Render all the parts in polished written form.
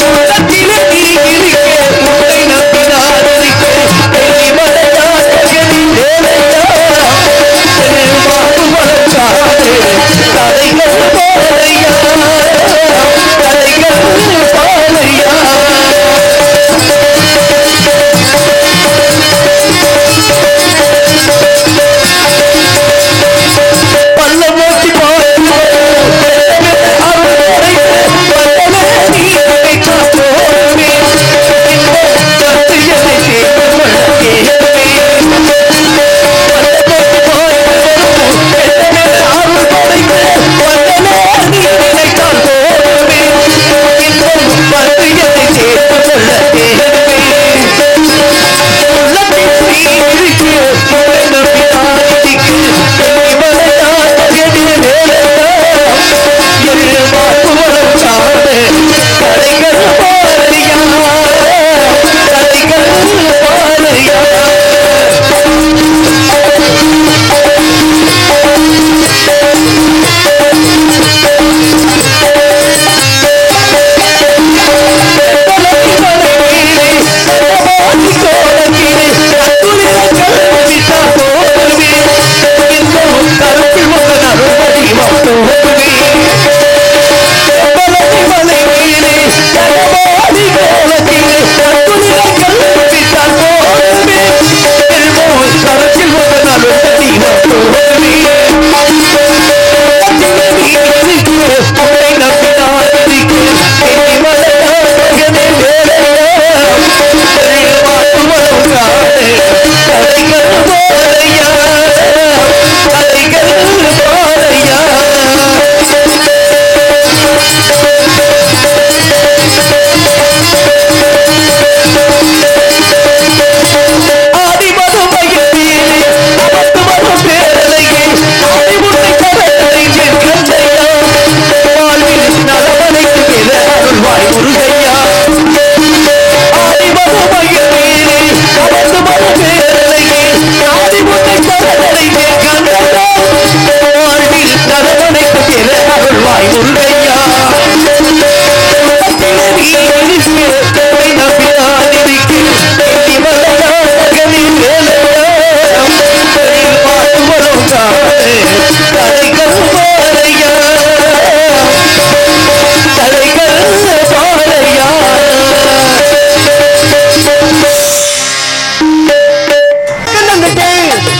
உலகத்திலே நீ இருக்க உன்னை நம்பி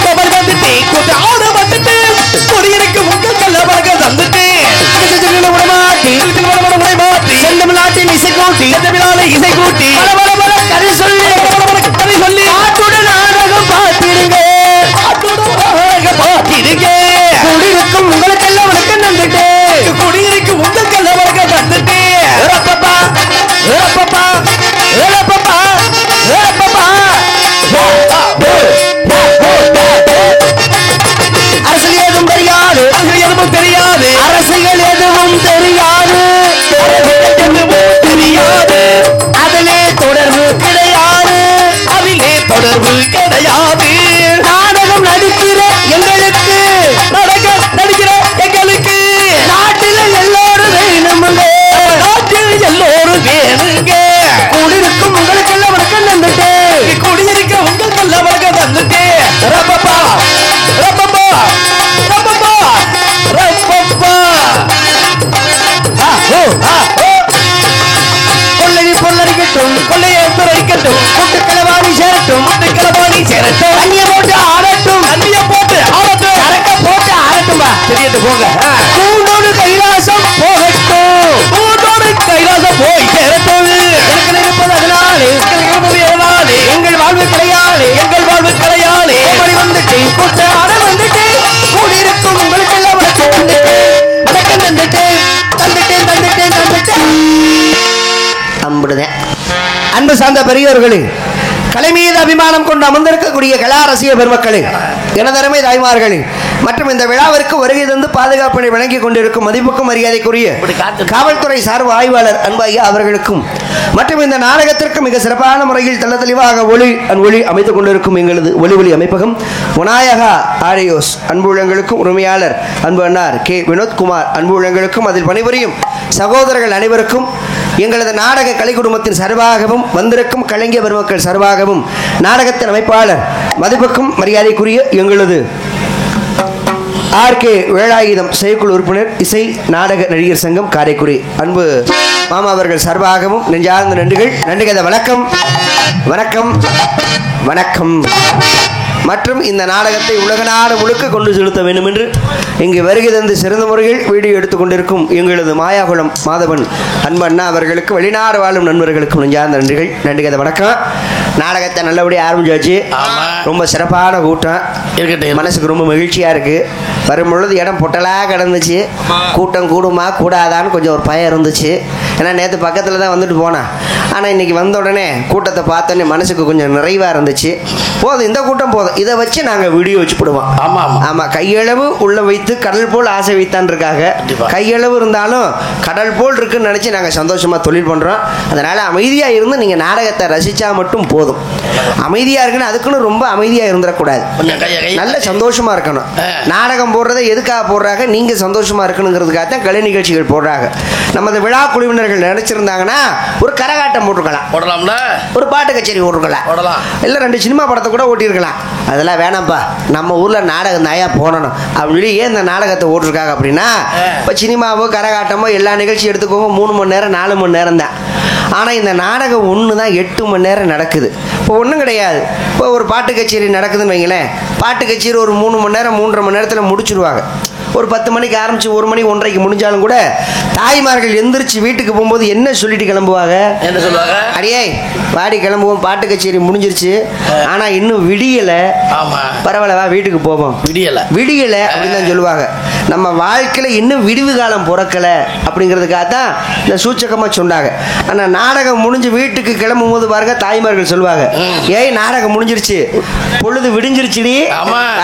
கபல் வந்துட்டு கூட்ட ஆடு வந்துட்டு குடியிருக்க உங்கள் கல்லவரக தந்துட்டு நாட்டின் இசை கூட்டி இசை கூட்டி கதை சொல்லி கதை சொல்லி ஆட்டுடன் நாடகம் பார்த்திருங்க பார்த்திருங்க குடியிருக்கும் உங்களுக்கெல்லாம் வணக்கம் வந்துட்டு குடியிருக்கும் உங்களுக்கெல்லாம் வணக்கம் வந்துட்டு ரப்பப்பா ரப்பப்பா ரப்பப்பா ரப்பப்பா அரசியல் எதுவும் தெரியாது எதுவும் தெரியாது அரசியல் எதுவும் தெரியாது தெரியாது அதிலே தொடர்பு கிடையாது அதிலே தொடர்பு கிடையாது நாடகம் நடிக்கிற எங்களுக்கு நடிக்கிற எங்களுக்கு நாட்டில் எல்லோரும் வேணுமுங்க நாட்டில் எல்லோரும் வேணுங்க குடியிருக்கும் உங்களுக்கெல்லாம் வணக்கம் வந்துட்டு குடியிருக்க உங்களுக்கெல்லாம் வணக்கம் வந்துட்டு ரப்பப்பா ரப்பப்பா ரப்பப்பா ரப்பப்பா பொல்லரிக்கட்டும் கொள்ளையை துறைக்கட்டும் முட்டுக்களவாணி சேரட்டும் முட்டுக்களவாணி சேரட்டும் அந்நிய போட்டு ஆடட்டும் அந்நிய போட்டு ஆடட்டும் கரெக்டா போட்டு ஆடட்டும்பா தெரியட்டு போங்க கூண்டோடு கைலாசம் போகட்டும் கூண்டோடு கைலாசம் போய் சேரட்டும் எனக்கு இருப்பது அதனாலே எங்கள் வாழ்வு கிடையாது எங்கள் வாழ்வு கிடையாது வந்துட்டு கூட்ட ஆட வந்துட்டு கூடியிருக்கும் உங்களுக்கு எல்லாம் வணக்கம் வந்துட்டு வணக்கம் தந்துட்டு தந்துட்டு தந்துட்டு தந்துட்டு அம்புடுதேன். அன்பு சார்ந்த பெரியோர்களே, கலை மீது அபிமானம் கொண்டு அமர்ந்திருக்கக்கூடிய கலா ரசிக பெருமக்களே, எனதருமை தாய்மார்களே மற்றும் இந்த விழாவிற்கு வருகை தந்து பாதுகாப்பினை வழங்கிக் கொண்டிருக்கும் மதிப்புக்கும் மரியாதைக்குரிய காவல்துறை சார்பு ஆய்வாளர் அன்பாயா அவர்களுக்கும் மற்றும் இந்த நாடகத்திற்கு மிக சிறப்பான முறையில் தெள்ள தெளிவாக ஒளி அமைத்துக் கொண்டிருக்கும் எங்களது ஒளி அமைப்பகம் விநாயகா ஆடியோஸ் அன்பு உள்ளங்களுக்கும் உரிமையாளர் அன்பு அண்ணார் கே வினோத்குமார் அன்பு உள்ளங்களுக்கும் அதில் பணிபுரியும் சகோதரர்கள் அனைவருக்கும் எங்களது நாடக கலை குடும்பத்தின் சார்பாகவும் வந்திருக்கும் கலைஞர் பெருமக்கள் சார்பாகவும் நாடகத்தின் அமைப்பாளர் மதிப்புக்கும் மரியாதைக்குரிய எங்களது ஆர்கே வேலாயுதம் செயற்குழு உறுப்பினர் இசை நாடக நடிகர் சங்கம் காரைக்குடி அன்பு மாமா அவர்கள் சார்பாகவும் நெஞ்சார்ந்த நன்றிகள் வணக்கம் வணக்கம் வணக்கம் மற்றும் இந்த நாடகத்தை உலக நாடு முழுக்க கொண்டு செலுத்த வேண்டும் என்று இங்கு வருகை தந்து சிறந்த முறையில் வீடியோ எடுத்துக்கொண்டிருக்கும் எங்களது மாயாகுளம் மாதவன் அன்பு அண்ணா அவர்களுக்கு வெளிநாடு வாழும் நண்பர்களுக்கும் நெஞ்சார்ந்த நன்றிகள் வணக்கம். நாடகத்தை நல்லபடியாக ஆரம்பிச்சாச்சு. ரொம்ப சிறப்பான கூட்டம் இருக்கட்டும், மனசுக்கு ரொம்ப மகிழ்ச்சியாக இருக்குது. வரும்பொழுது இடம் பொட்டலாக கிடந்துச்சு. கூட்டம் கூடுமா கூடாதான்னு கொஞ்சம் ஒரு பயம் இருந்துச்சு. ஏன்னா நேற்று பக்கத்தில் தான் வந்துட்டு போனேன். ஆனால் இன்றைக்கி வந்த உடனே கூட்டத்தை பார்த்தோன்னே மனசுக்கு கொஞ்சம் நிறைவாக இருந்துச்சு. போதும், இந்த கூட்டம் போதும், இதை வச்சு நாங்கள் வீடியோ வச்சு போடுவோம். ஆமாம், கையளவு உள்ள வைத்து கடல் போல் ஆசை வைத்தான் இருக்காங்க. கையளவு இருந்தாலும் கடல் போல் இருக்குன்னு நினச்சி நாங்கள் சந்தோஷமாக தொழில் பண்ணுறோம். அதனால் அமைதியாக இருந்து நீங்கள் நாடகத்தை ரசித்தா மட்டும் போதும். அமைதியாக இருக்குன்னு அதுக்குன்னு ரொம்ப அமைதியாக இருந்துடக்கூடாது, நல்ல சந்தோஷமாக இருக்கணும். நாடகம் போடுறதை எதுக்காக போடுறாங்க? நீங்கள் சந்தோஷமாக இருக்கணுங்கிறதுக்காக தான் கலை நிகழ்ச்சிகள் போடுறாங்க. நமது விழா குழுவினர்கள் நினைச்சிருந்தாங்கன்னா ஒரு கரகாட்டம் போட்டுருக்கலாம், போடலாம்ல, ஒரு பாட்டு கச்சேரி போட்டுருக்கலாம், இல்லை 2 சினிமா படத்தை கூட ஓட்டியிருக்கலாம். அதெல்லாம் வேணாம்ப்பா, நம்ம ஊரில் நாடகம் தாயா போடணும் அப்படின்னு சொல்லி ஏன் இந்த நாடகத்தை ஓட்டிருக்காங்க அப்படின்னா, இப்போ சினிமாவோ கரகாட்டமோ எல்லா நிகழ்ச்சியும் எடுத்துக்கோங்க 3 மணி நேரம் 4 மணி நேரம் தான். ஆனால் இந்த நாடகம் ஒன்று தான் 8 மணி நேரம் நடக்குது. இப்போ ஒன்றும் கிடையாது. இப்போ ஒரு பாட்டு கச்சேரி நடக்குதுன்னு வைங்களேன், பாட்டு கச்சேரி ஒரு 3 மணி நேரம் 3.5 மணி நேரத்தில் முடிச்சுடுவாங்க. ஒரு 10 மணிக்கு ஆரம்பிச்சு 1 மணி 1:30க்கு முடிஞ்சாலும் கூட தாய்மார்கள் எந்திரிச்சு வீட்டுக்கு போகும்போது என்ன சொல்லிட்டு கிளம்புவாங்க? என்ன சொல்லுவாங்க? அடியே வாடி கிளம்புவோம், பாட்டு கச்சேரி முடிஞ்சிருச்சு, ஆனா இன்னும் விடியல, பரவாயில்ல வா வீட்டுக்கு போவோம், விடியல அப்படின்னு தான் சொல்லுவாங்க. நம்ம வாழ்க்கையில இன்னும் விடிவு காலம் பிறக்கல அப்படிங்கிறதுக்காக தான் இந்த சூச்சகமா சொன்னாங்க. ஆனா நாடகம் முடிஞ்சு வீட்டுக்கு கிளம்பும் போது பாருங்க தாய்மார்கள் சொல்லுவாங்க, ஏய் நாடகம் முடிஞ்சிருச்சு, பொழுது விடிஞ்சிருச்சுடி,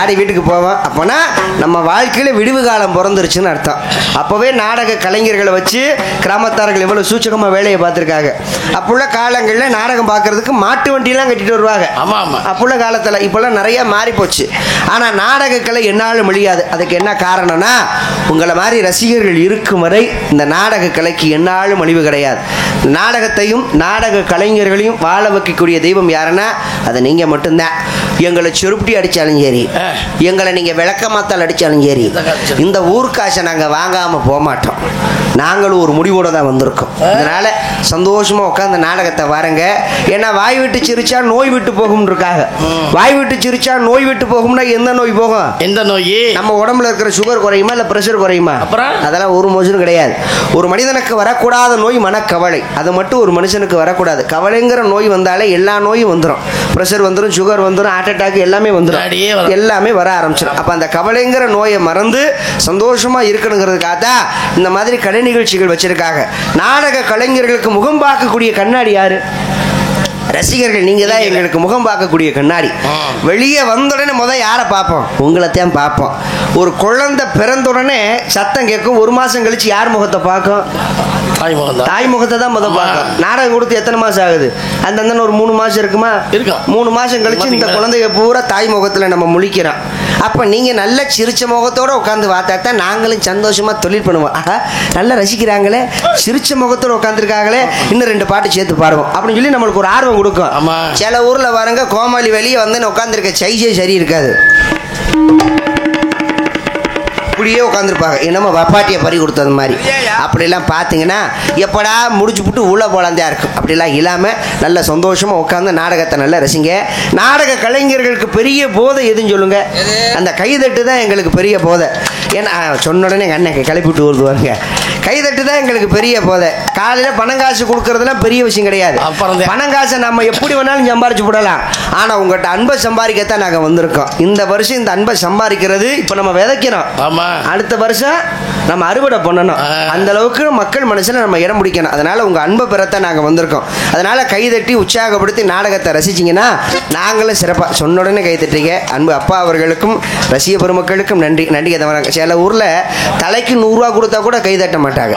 ஆடி வீட்டுக்கு போவோம். அப்போனா நம்ம வாழ்க்கையில விடிவு காலம் பிறந்துருச்சுன்னு அர்த்தம். அப்பவே நாடக கலைஞர்களை வச்சு கிராமத்தார்கள் எவ்வளவு சூச்சகமா வேலையை பார்த்துருக்காங்க. அப்புள்ள காலங்களில் நாடகம் பார்க்கறதுக்கு மாட்டு வண்டியெல்லாம் கட்டிட்டு வருவாங்க. அப்புள்ள காலத்துல இப்பெல்லாம் நிறைய மாறி போச்சு. ஆனா நாடக கலை என்னாலும் முடியாது. அதுக்கு என்ன காரணம்னா, உங்களை மாதிரி ரசிகர்கள் இருக்கும் வரை இந்த நாடக கலைக்கு என்னாலும் அழிவு கிடையாது. நாடகத்தையும் நாடக கலைஞர்களையும் வாழ வைக்கக்கூடிய தெய்வம் யாருன்னா அது நீங்க மட்டும்தான். எங்களை செருப்படி அடிச்சாலும் சரி, எங்களை நீங்க விளக்கமாத்தால் அடிச்சாலும் சரி, இந்த ஊர்காசை நாங்க வாங்காம போக மாட்டோம். நாங்களும் ஒரு முடிவோட தான் வந்திருக்கோம். அதனால சந்தோஷமா உட்காந்து நாடகத்தை வாருங்க. ஏன்னா வாய் விட்டு சிரிச்சா நோய் விட்டு போகும் இருக்காங்க. வாய் விட்டு சிரிச்சா நோய் விட்டு போகும்னா எந்த நோய் போகும்? எந்த நோய்? நம்ம உடம்புல இருக்கிற சுகர் குறையுமா இல்ல பிரஷர் குறையுமா? அதெல்லாம் ஒரு மோசனும் கிடையாது. ஒரு மனிதனுக்கு வரக்கூடாத நோய் மனக்கவலை. அது மட்டும் ஒரு மனுஷனுக்கு வரக்கூடாது. கவலைங்கிற நோய் வந்தாலே எல்லா நோயும் வந்துடும். பிரஷர் வந்துடும், சுகர் வந்துடும், ஹார்ட் அட்டாக் எல்லாமே வந்துடும், எல்லாமே வர ஆரம்பிச்சிடும். அப்ப அந்த கவலைங்கிற நோயை மறந்து சந்தோஷமா இருக்கணுங்கிறதுக்காக தான் இந்த மாதிரி கலை நிகழ்ச்சிகள் வச்சிருக்காங்க. நாடக கலைஞர்களுக்கு முகம் பார்க்கக்கூடிய கண்ணாடி யாரு? ரசிகர்கள். நீங்க தான் எங்களுக்கு முகம் பார்க்கக்கூடிய கண்ணாடி. வெளியே வந்த உடனே முதல் யாரை பார்ப்போம்? உங்களை தான் பார்ப்போம். ஒரு குழந்தை பிறந்த உடனே சத்தம் கேட்கும். ஒரு மாசம் கழிச்சு யார் முகத்தை பார்க்கும்? தாய் முகத்தை தான் முதல் பார்க்கும். நாடகம் கொடுத்து எத்தனை மாசம் ஆகுது? அந்த ஒரு 3 மாசம் இருக்குமா? 3 மாசம் கழிச்சு இந்த குழந்தைய பூரா தாய் முகத்துல நம்ம முழிக்கிறோம். அப்ப நீங்க நல்ல சிரிச்ச முகத்தோட உட்காந்து பார்த்தா தான் நாங்களும் சந்தோஷமா தொழில் பண்ணுவோம். ஆஹா, நல்லா ரசிக்கிறாங்களே, சிரிச்ச முகத்தோட உட்காந்துருக்காங்களே, இன்னும் 2 பாட்டு சேர்த்து பாடுவோம் அப்படின்னு சொல்லி நம்மளுக்கு ஒரு ஆர்வம் கொடுக்கும். சில ஊர்ல பாருங்க, கோமாளி வெளியே வந்து உட்காந்துருக்க சைஸே சரி இருக்காது, அப்படியே உட்காந்துருப்பாங்க, என்னமோ வப்பாட்டியை பறி கொடுத்தது மாதிரி. அப்படிலாம் பார்த்தீங்கன்னா எப்படா முடிச்சு விட்டு உள்ள போலாந்தா இருக்கும். அப்படிலாம் இல்லாமல் நல்ல சந்தோஷமாக உட்காந்து நாடகத்தை நல்லா ரசிங்க. நாடக கலைஞர்களுக்கு பெரிய போதை எதுன்னு சொல்லுங்க? அந்த கைதட்டு தான் எங்களுக்கு பெரிய போதை. ஏன்னா சொன்ன உடனே எங்கள் அண்ணன் கிளப்பி விட்டு வருவாங்க. கைதட்டு தான் எங்களுக்கு பெரிய போதை. காலையில் பணம் காசு கொடுக்கறதுலாம் பெரிய விஷயம் கிடையாது. பணம் காசை நம்ம எப்படி வேணாலும் சம்பாரிச்சு விடலாம். ஆனால் உங்கள்கிட்ட அன்பை சம்பாதிக்கத்தான் நாங்கள் வந்திருக்கோம். இந்த வருஷம் இந்த அன்பை சம்பாதிக்கிறது இப்போ நம்ம விதைக்கிறோம். அடுத்த வருஷம் நம்ம அறுவடை பண்ணணும். அந்த அளவுக்கு மக்கள் மனசுல நம்ம இடம் பிடிக்கணும். அதனால உங்க அன்பை பெறத்தான் நாங்க வந்திருக்கோம். அதனால கைதட்டி உற்சாகப்படுத்தி நாடகத்தை ரசிச்சிங்கன்னா நாங்களும் சிறப்பா சொன்ன உடனே கைதட்டுறீங்க. அன்பு அப்பா அவர்களுக்கும் ரசிக பெருமக்களுக்கும் நன்றி. நன்றி. சில ஊர்ல தலைக்கு 100 ரூபா கொடுத்தா கூட கைதட்ட மாட்டாங்க.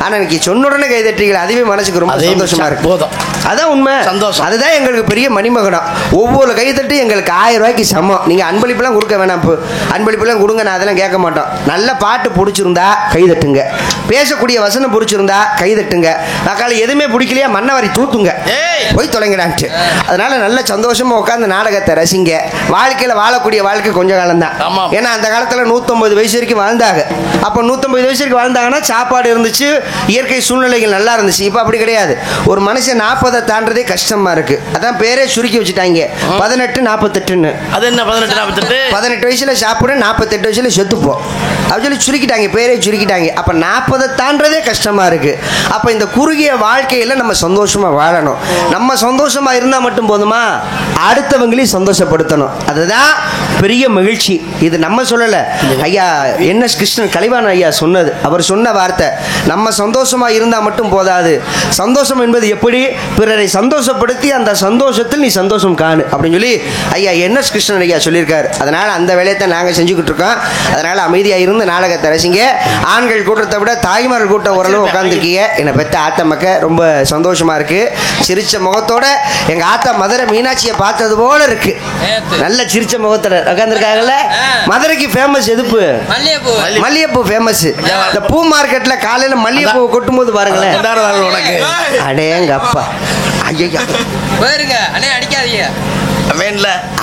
ஆனா இன்னைக்கு சொன்ன உடனே கைதட்டுறீங்க, அதுவே மனசுக்கு ரொம்ப சந்தோஷமா இருக்கு. அதான் உண்மை, சந்தோஷம். அதுதான் எங்களுக்கு பெரிய மணிமகனம். ஒவ்வொரு கைதட்டு எங்களுக்கு 1000 ரூபாய்க்கு சமம். நீங்க அன்பளிப்புலாம் கொடுக்க வேணாம். அன்பளிப்புலாம் கொடுங்க, நான் அதெல்லாம் கேட்க மாட்டோம். நல்ல பாட்டு பிடிச்சிருந்தா கைதட்டுங்க, பேசக்கூடிய வசனம் பிடிச்சிருந்தா கைதட்டுங்க. மக்களை எதுவுமே பிடிக்கலையா மண்ணவாரி தூத்துங்க, போய் தொலைங்கடான்ட்டு. அதனால நல்ல சந்தோஷமா உட்காந்து நாடகத்தை ரசிங்க. வாழ்க்கையில வாழக்கூடிய வாழ்க்கை கொஞ்ச காலம் தான். ஏன்னா அந்த காலத்துல 150 வயசு வரைக்கும் வாழ்ந்தாங்க. அப்ப 150 வயசு வரைக்கும் வாழ்ந்தாங்கன்னா சாப்பாடு இருந்துச்சு, இயற்கை சூழ்நிலைகள் நல்லா இருந்துச்சு. இப்ப அப்படி கிடையாது. ஒரு மனுஷன் 40 தாண்டதே கஷ்டமா இருக்கு. அதான் பேரே சுருக்கி வச்சுட்டாங்க 18-48ன்னு. அது என்ன 18-48? 18 வயசுல சாப்பிடு, 48 வயசுல செத்துப்போம் அப்படின்னு சொல்லி சுருக்கிட்டாங்க, பேரே சுருக்கிட்டாங்க. அப்ப 40 தாண்டதே கஷ்டமா இருக்கு. அப்ப இந்த குறுகிய வாழ்க்கையில நம்ம சந்தோஷமா வாழணும். நம்ம சந்தோஷமா இருந்தா மட்டும் போதுமா? அடுத்தவங்களையும் சந்தோஷப்படுத்தணும். அதுதான் பெரிய மகிழ்ச்சி. இது நம்ம சொல்லல, ஐயா NS கிருஷ்ணன் கலைவாணன் ஐயா சொன்னது. அவர் சொன்ன வார்த்தை, நம்ம சந்தோஷமா இருந்தா மட்டும் போதாது, சந்தோஷம் என்பது எப்படி பிறரை சந்தோஷப்படுத்தி அந்த சந்தோஷத்தில் நீ சந்தோஷம் காணு அப்படின்னு சொல்லி ஐயா NS கிருஷ்ணன் ஐயா சொல்லியிருக்காரு. அதனால அந்த வேலையை நாங்க செஞ்சுக்கிட்டு இருக்கோம். அதனால அமைதியா இருந்து நாடகத்தை ரசிங்க. ஆண்கள் கூட்டத்தை விட தாய்மார்கள் கூட்டம் ஓரளவு உட்காந்துருக்கீங்க. என்னை பெற்ற ஆத்த மக்க ரொம்ப சந்தோஷமா இருக்கு. சிரிச்ச முகத்தோட எங்க ஆத்தா மதுரை மீனாட்சியை பார்த்தது போல இருக்கு. நல்ல சிரிச்ச முகத்தோட உட்காந்துருக்காங்கல்ல. மதுரைக்கு ஃபேமஸ் எதுப்பு? மல்லிகைப்பூ ஃபேமஸ். இந்த பூ மார்க்கெட்ல காலையில மல்லிகைப்பூ கொட்டும் போது பாருங்களேன், அடேங்க அப்பா, ஐயா அடிக்காதீங்க,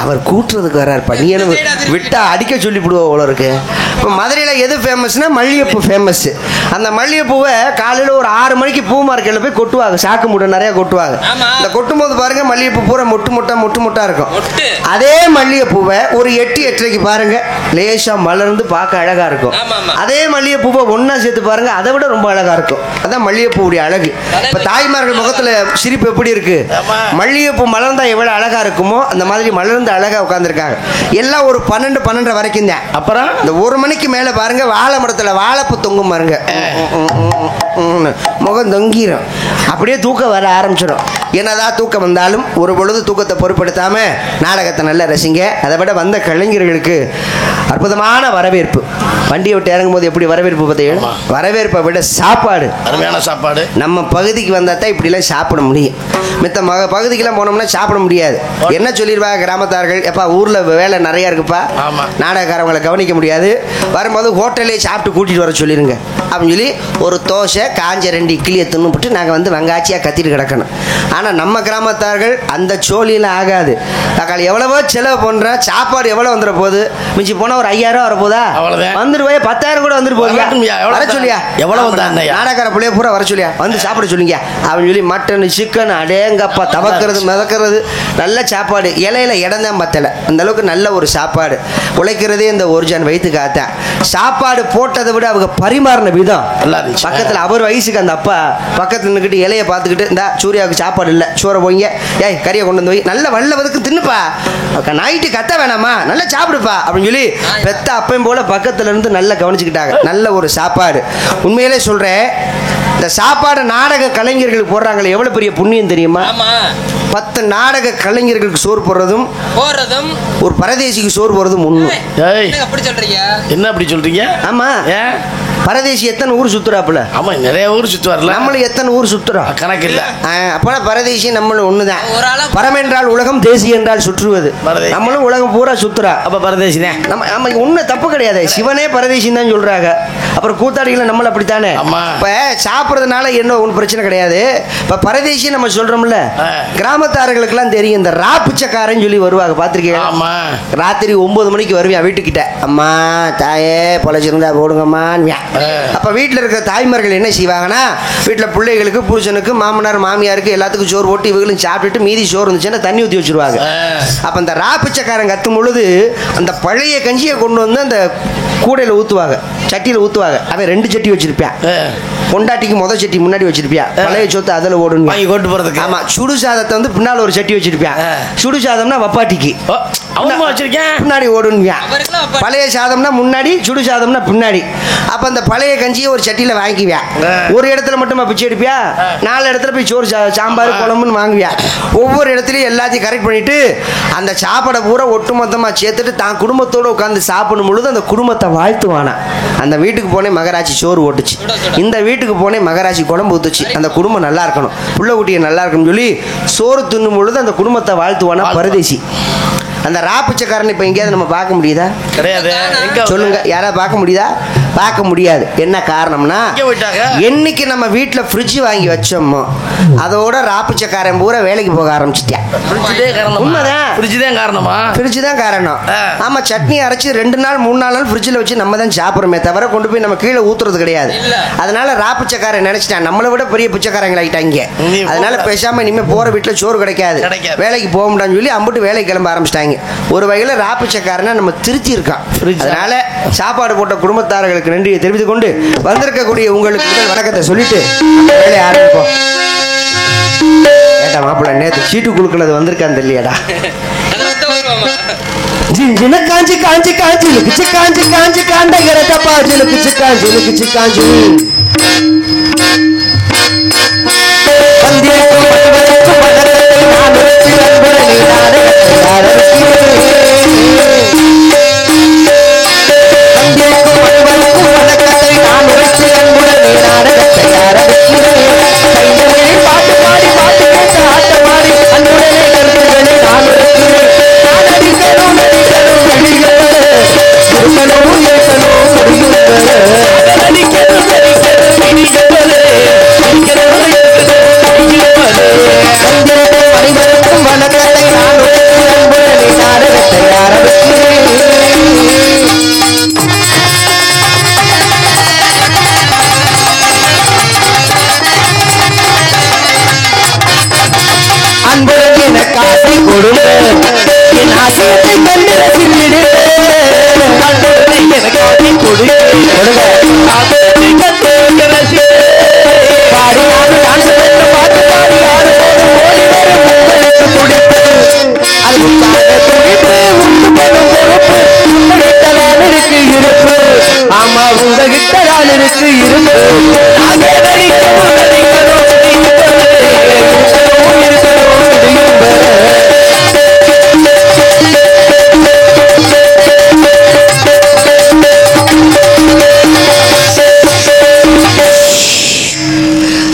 அவர் கூட்டுறதுக்கு வர்றாரு. பணியனு விட்டா அடிக்க சொல்லி விடுவோம் போல இருக்கு. இப்போ மதுரையில் எது ஃபேமஸ்னா மல்லிகைப்பூ ஃபேமஸ். அந்த மல்லிகைப்பூவை காலையில் ஒரு 6 மணிக்கு பூ மார்க்கெட்டில் போய் கொட்டுவாங்க. சாக்கு மூட்டை நிறைய கொட்டுவாங்க. இந்த கொட்டும் போது பாருங்க மல்லிகைப்பூ பூரா மொட்டு மொட்டா இருக்கும். அதே மல்லிகைப்பூவை ஒரு 8-8:30 பாருங்க லேசா மலர்ந்து பார்க்க அழகா இருக்கும். அதே மல்லிகைப்பூவை ஒன்னா சேர்த்து பாருங்க, அதை விட ரொம்ப அழகா இருக்கும். அதான் மல்லிகைப்பூவுடைய அழகு. இப்போ தாய்மார்கள் முகத்துல சிரிப்பு எப்படி இருக்கு? மல்லிகைப்பூ மலர்ந்தா எவ்வளவு அழகா இருக்குமோ அந்த மாதிரி மலர்ந்து அழகா உட்காந்துருக்காங்க. எல்லாம் ஒரு 12 வரைக்கும் தான். அப்புறம் இந்த 1 மணிக்கு மேல பாருங்க வாழை மரத்துல வாழைப்பூ தொங்கும் பாருங்க, முகம் தொங்கிரும். அப்படியே தூக்கம் வர ஆரம்பிச்சிடும். என்னதான் தூக்கம் வந்தாலும் ஒரு பொழுது தூக்கத்தை பொருட்படுத்தாம நாடகத்தை நல்லா ரசிங்க. அதை விட வந்த கலைஞர்களுக்கு அற்புதமான வரவேற்பு. வண்டியை விட்டு இறங்கும் போது எப்படி வரவேற்பு பார்த்தீங்கன்னா, வரவேற்பை விட சாப்பாடு, அருமையான சாப்பாடு. நம்ம பகுதிக்கு வந்தா தான் இப்படிலாம் சாப்பிட முடியும். மித்த பகுதிக்கெல்லாம் போனோம்னா சாப்பிட முடியாது. என்ன சொல்லிடுவாங்க கிராமத்தார்கள், எப்பா ஊர்ல வேலை நிறைய இருக்குப்பா, நாடகக்காரவங்களை கவனிக்க முடியாது, வரும்போது ஹோட்டலே சாப்பிட்டு கூட்டிட்டு வர சொல்லிருங்க அப்படின்னு சொல்லி ஒரு தோசை காஞ்ச 2 இட்லியை தின்னுபிட்டு நாங்கள் வந்து வெங்காச்சியாக கத்திட்டு கிடக்கணும். ஆனால் நம்ம கிராமத்தார்கள் அந்த சோழியில் ஆகாது. தக்காளி எவ்வளவோ செலவு பண்ணுற சாப்பாடு எவ்வளோ வந்துட போகுது, மிஞ்சி போனால் ஒரு 5000 வரப்போதா, வந்துட்டு போய் 10,000 கூட வந்துட்டு போகுது. வர சொல்லியா எவ்வளோ நாடகார பிள்ளைய பூரா வர சொல்லியா வந்து சாப்பிட சொல்லிங்க அப்படின்னு சொல்லி மட்டன் சிக்கன் அடேங்கப்பா தவக்கிறது மிதக்கிறது நல்ல சாப்பாடு. இலையில இடம் தான் பத்தலை, அந்த அளவுக்கு நல்ல ஒரு சாப்பாடு. உழைக்கிறதே இந்த ஒரு ஜான் வயிற்று காத்தேன். சாப்பாடு போட்டதை விட அவங்க பரிமாறின விதம் பக்கத்தில் அவர் வயசுக்கு அந்த அப்பா பக்கத்தில் நின்றுக்கிட்டு இலையை பார்த்துக்கிட்டு, இந்த சூர்யாவுக்கு சாப்பாடு இல்லை, சோறை போய்ங்க, ஏய் கறியை கொண்டு வந்து போய் நல்ல வல்லவதுக்கு தின்னுப்பா, நைட்டு கத்த வேணாமா, நல்லா சாப்பிடுப்பா அப்படின்னு சொல்லி பெத்த அப்பையும் போல பக்கத்துல இருந்து நல்லா கவனிச்சுக்கிட்டாங்க. நல்ல ஒரு சாப்பாடு. உண்மையிலே சொல்றேன், இந்த சாப்பாடு நாடக கலைஞர்களுக்கு போடுறாங்களே எவ்வளவு பெரிய புண்ணியம் தெரியுமா? 10 நாடக கலைஞர்களுக்கு சோறு போடுறதும் ஒரு பரதேசிக்கு சோறு போடுறதும் ஒண்ணு. என்ன அப்படி சொல்றீங்க? ஆமா, பரதேசி எத்தனை ஊர் சுத்துறாப்புல? ஆமா, நிறைய ஊர் சுத்துவார்ல. நம்மளும் எத்தனை ஊர் சுத்துறோம் கணக்கு இல்ல. அப்ப பரதேசி நம்மளும் ஒண்ணுதான். பரம் என்றால் உலகம், தேசி என்றால் சுற்றுவது. நம்மளும் உலகம் பூரா சுத்துறா. அப்ப பரதேசி தான் நம்ம. நம்ம ஒண்ணு தப்பு கிடையாது, சிவனே பரதேசின்னு தான் சொல்றாங்க. அப்புறம் கூத்தாடிகளை நம்மள அப்படித்தானே. இப்ப சாப்பிட்றதுனால என்ன ஒன்றும் பிரச்சனை கிடையாது. இப்ப பரதேசி நம்ம சொல்றோம்ல, கிராமத்தார்களுக்கு எல்லாம் தெரியும். இந்த ராப்பிச்சக்காரன்னு சொல்லி வருவாங்க, பாத்திருக்கீங்க? ராத்திரி 9 மணிக்கு வருவியா வீட்டுக்கிட்ட, அம்மா தாயே பொழைச்சிருந்தா போடுங்கம்மா. அப்ப வீட்டில் இருக்கிற தாய்மார்கள் என்ன செய்வாங்கன்னா, வீட்டில் பிள்ளைகளுக்கு புருஷனுக்கு மாமனார் மாமியாருக்கு எல்லாத்துக்கும் சோறு போட்டு இவங்களும் சாப்பிட்டுட்டு மீதி சோறு இருந்துச்சுன்னா தண்ணி ஊற்றி வச்சிருவாங்க. அப்ப அந்த ராப்பிச்சக்காரன் கத்தும் பொழுது அந்த பழைய கஞ்சியை கொண்டு வந்து அந்த கூடையில் ஊற்றுவாங்க, சட்டியில் ஊற்றுவாங்க. அவன் 2 சட்டி வச்சிருப்பான். பொண்டாட்டிக்கு முத சட்டி முன்னாடி வச்சிருப்பியா, பழைய சொத்து அதில் ஓடும் கொண்டு போறதுக்கு. ஆமா, சுடு சாதத்தை வந்து பின்னால் ஒரு சட்டி வச்சிருப்பான். சுடு சாதம்னா வப்பாட்டிக்கு பின்னாடி ஓடுன்பியா, பழைய சாதம்னா முன்னாடி, சுடு சாதம்னா பின்னாடி. அப்ப அந்த பழைய கஞ்சியை ஒரு சட்டியில வாங்கிக்குவியா. ஒரு இடத்துல மட்டுமா பிச்சை எடுப்பியா, 4 இடத்துல போய் சோறு சாம்பார் குழம்புன்னு வாங்குவியா. ஒவ்வொரு இடத்துலயும் எல்லாத்தையும் கரெக்ட் பண்ணிட்டு அந்த சாப்பாடை பூரா ஒட்டுமொத்தமா சேர்த்துட்டு தான் குடும்பத்தோட உட்காந்து சாப்பிடும் பொழுது அந்த குடும்பத்தை வாழ்த்துவானா. அந்த வீட்டுக்கு போனே மகராட்சி சோறு ஓட்டுச்சு, இந்த வீட்டுக்கு போனே மகராட்சி குழம்பு ஊத்துச்சு, அந்த குடும்பம் நல்லா இருக்கணும், புள்ள குட்டியை நல்லா இருக்கணும்னு சொல்லி சோறு தின்னும் பொழுது அந்த குடும்பத்தை வாழ்த்துவானா பரதேசி. அந்த ராப்பிச்சக்காரன் இப்ப எங்கேயாவது நம்ம பார்க்க முடியுதா? கிடையாது. சொல்லுங்க, யாராவது பார்க்க முடியுதா? பார்க்க முடியாது. என்ன காரணம்னா, என்னைக்கு நம்ம வீட்டுல ஃப்ரிட்ஜ் வாங்கி வச்சோமோ அதோட ராப்பிச்சக்காரன் பூரா வேலைக்கு போக ஆரம்பிச்சிட்டேன். உண்மைதான், ஃப்ரிட்ஜ் தான் காரணமா? ஃப்ரிட்ஜ் தான் காரணம். ஆமா, சட்னி அரைச்சு 2 நாள் 3 நாள் ஃப்ரிட்ஜில் வச்சு நம்ம தான் சாப்பிடுறோமே தவிர கொண்டு போய் நம்ம கீழே ஊத்துறது கிடையாது. அதனால ராப்பிச்சக்காரன் நினைச்சிட்டான் நம்மளை விட பெரிய பிச்சைக்காரங்களாயிட்டாங்க. அதனால பேசாம இனிமே போற வீட்டுல சோறு கிடைக்காது, வேலைக்கு போக முடியாதுன்னு சொல்லி அம்பிட்டு வேலைக்கு கிளம்ப ஆரம்பிச்சிட்டாங்க. ஒரு வகையில் ராப்பிச்சக்காரனை நம்ம திருத்தி இருக்கான். அதனால சாப்பாடு போட்ட குடும்பத்தார்களுக்கு நன்றியை தெரிவித்துக் கொண்டு வந்திருக்கக்கூடிய உங்களுக்கு முதல் வணக்கத்தை சொல்லிட்டு வேலையை ஆரம்பிப்போம். ஏட்டா மாப்பிள்ள, நேற்று சீட்டு குழுக்களது வந்திருக்கான்னு தெரியலடா. ஜின காஞ்சி காஞ்சி காஞ்சி லுக்கிச்சு காஞ்சி காஞ்சி காண்டகிற தப்பாஜி லுக்கிச்சு காஞ்சி லுக்கிச்சு காஞ்சி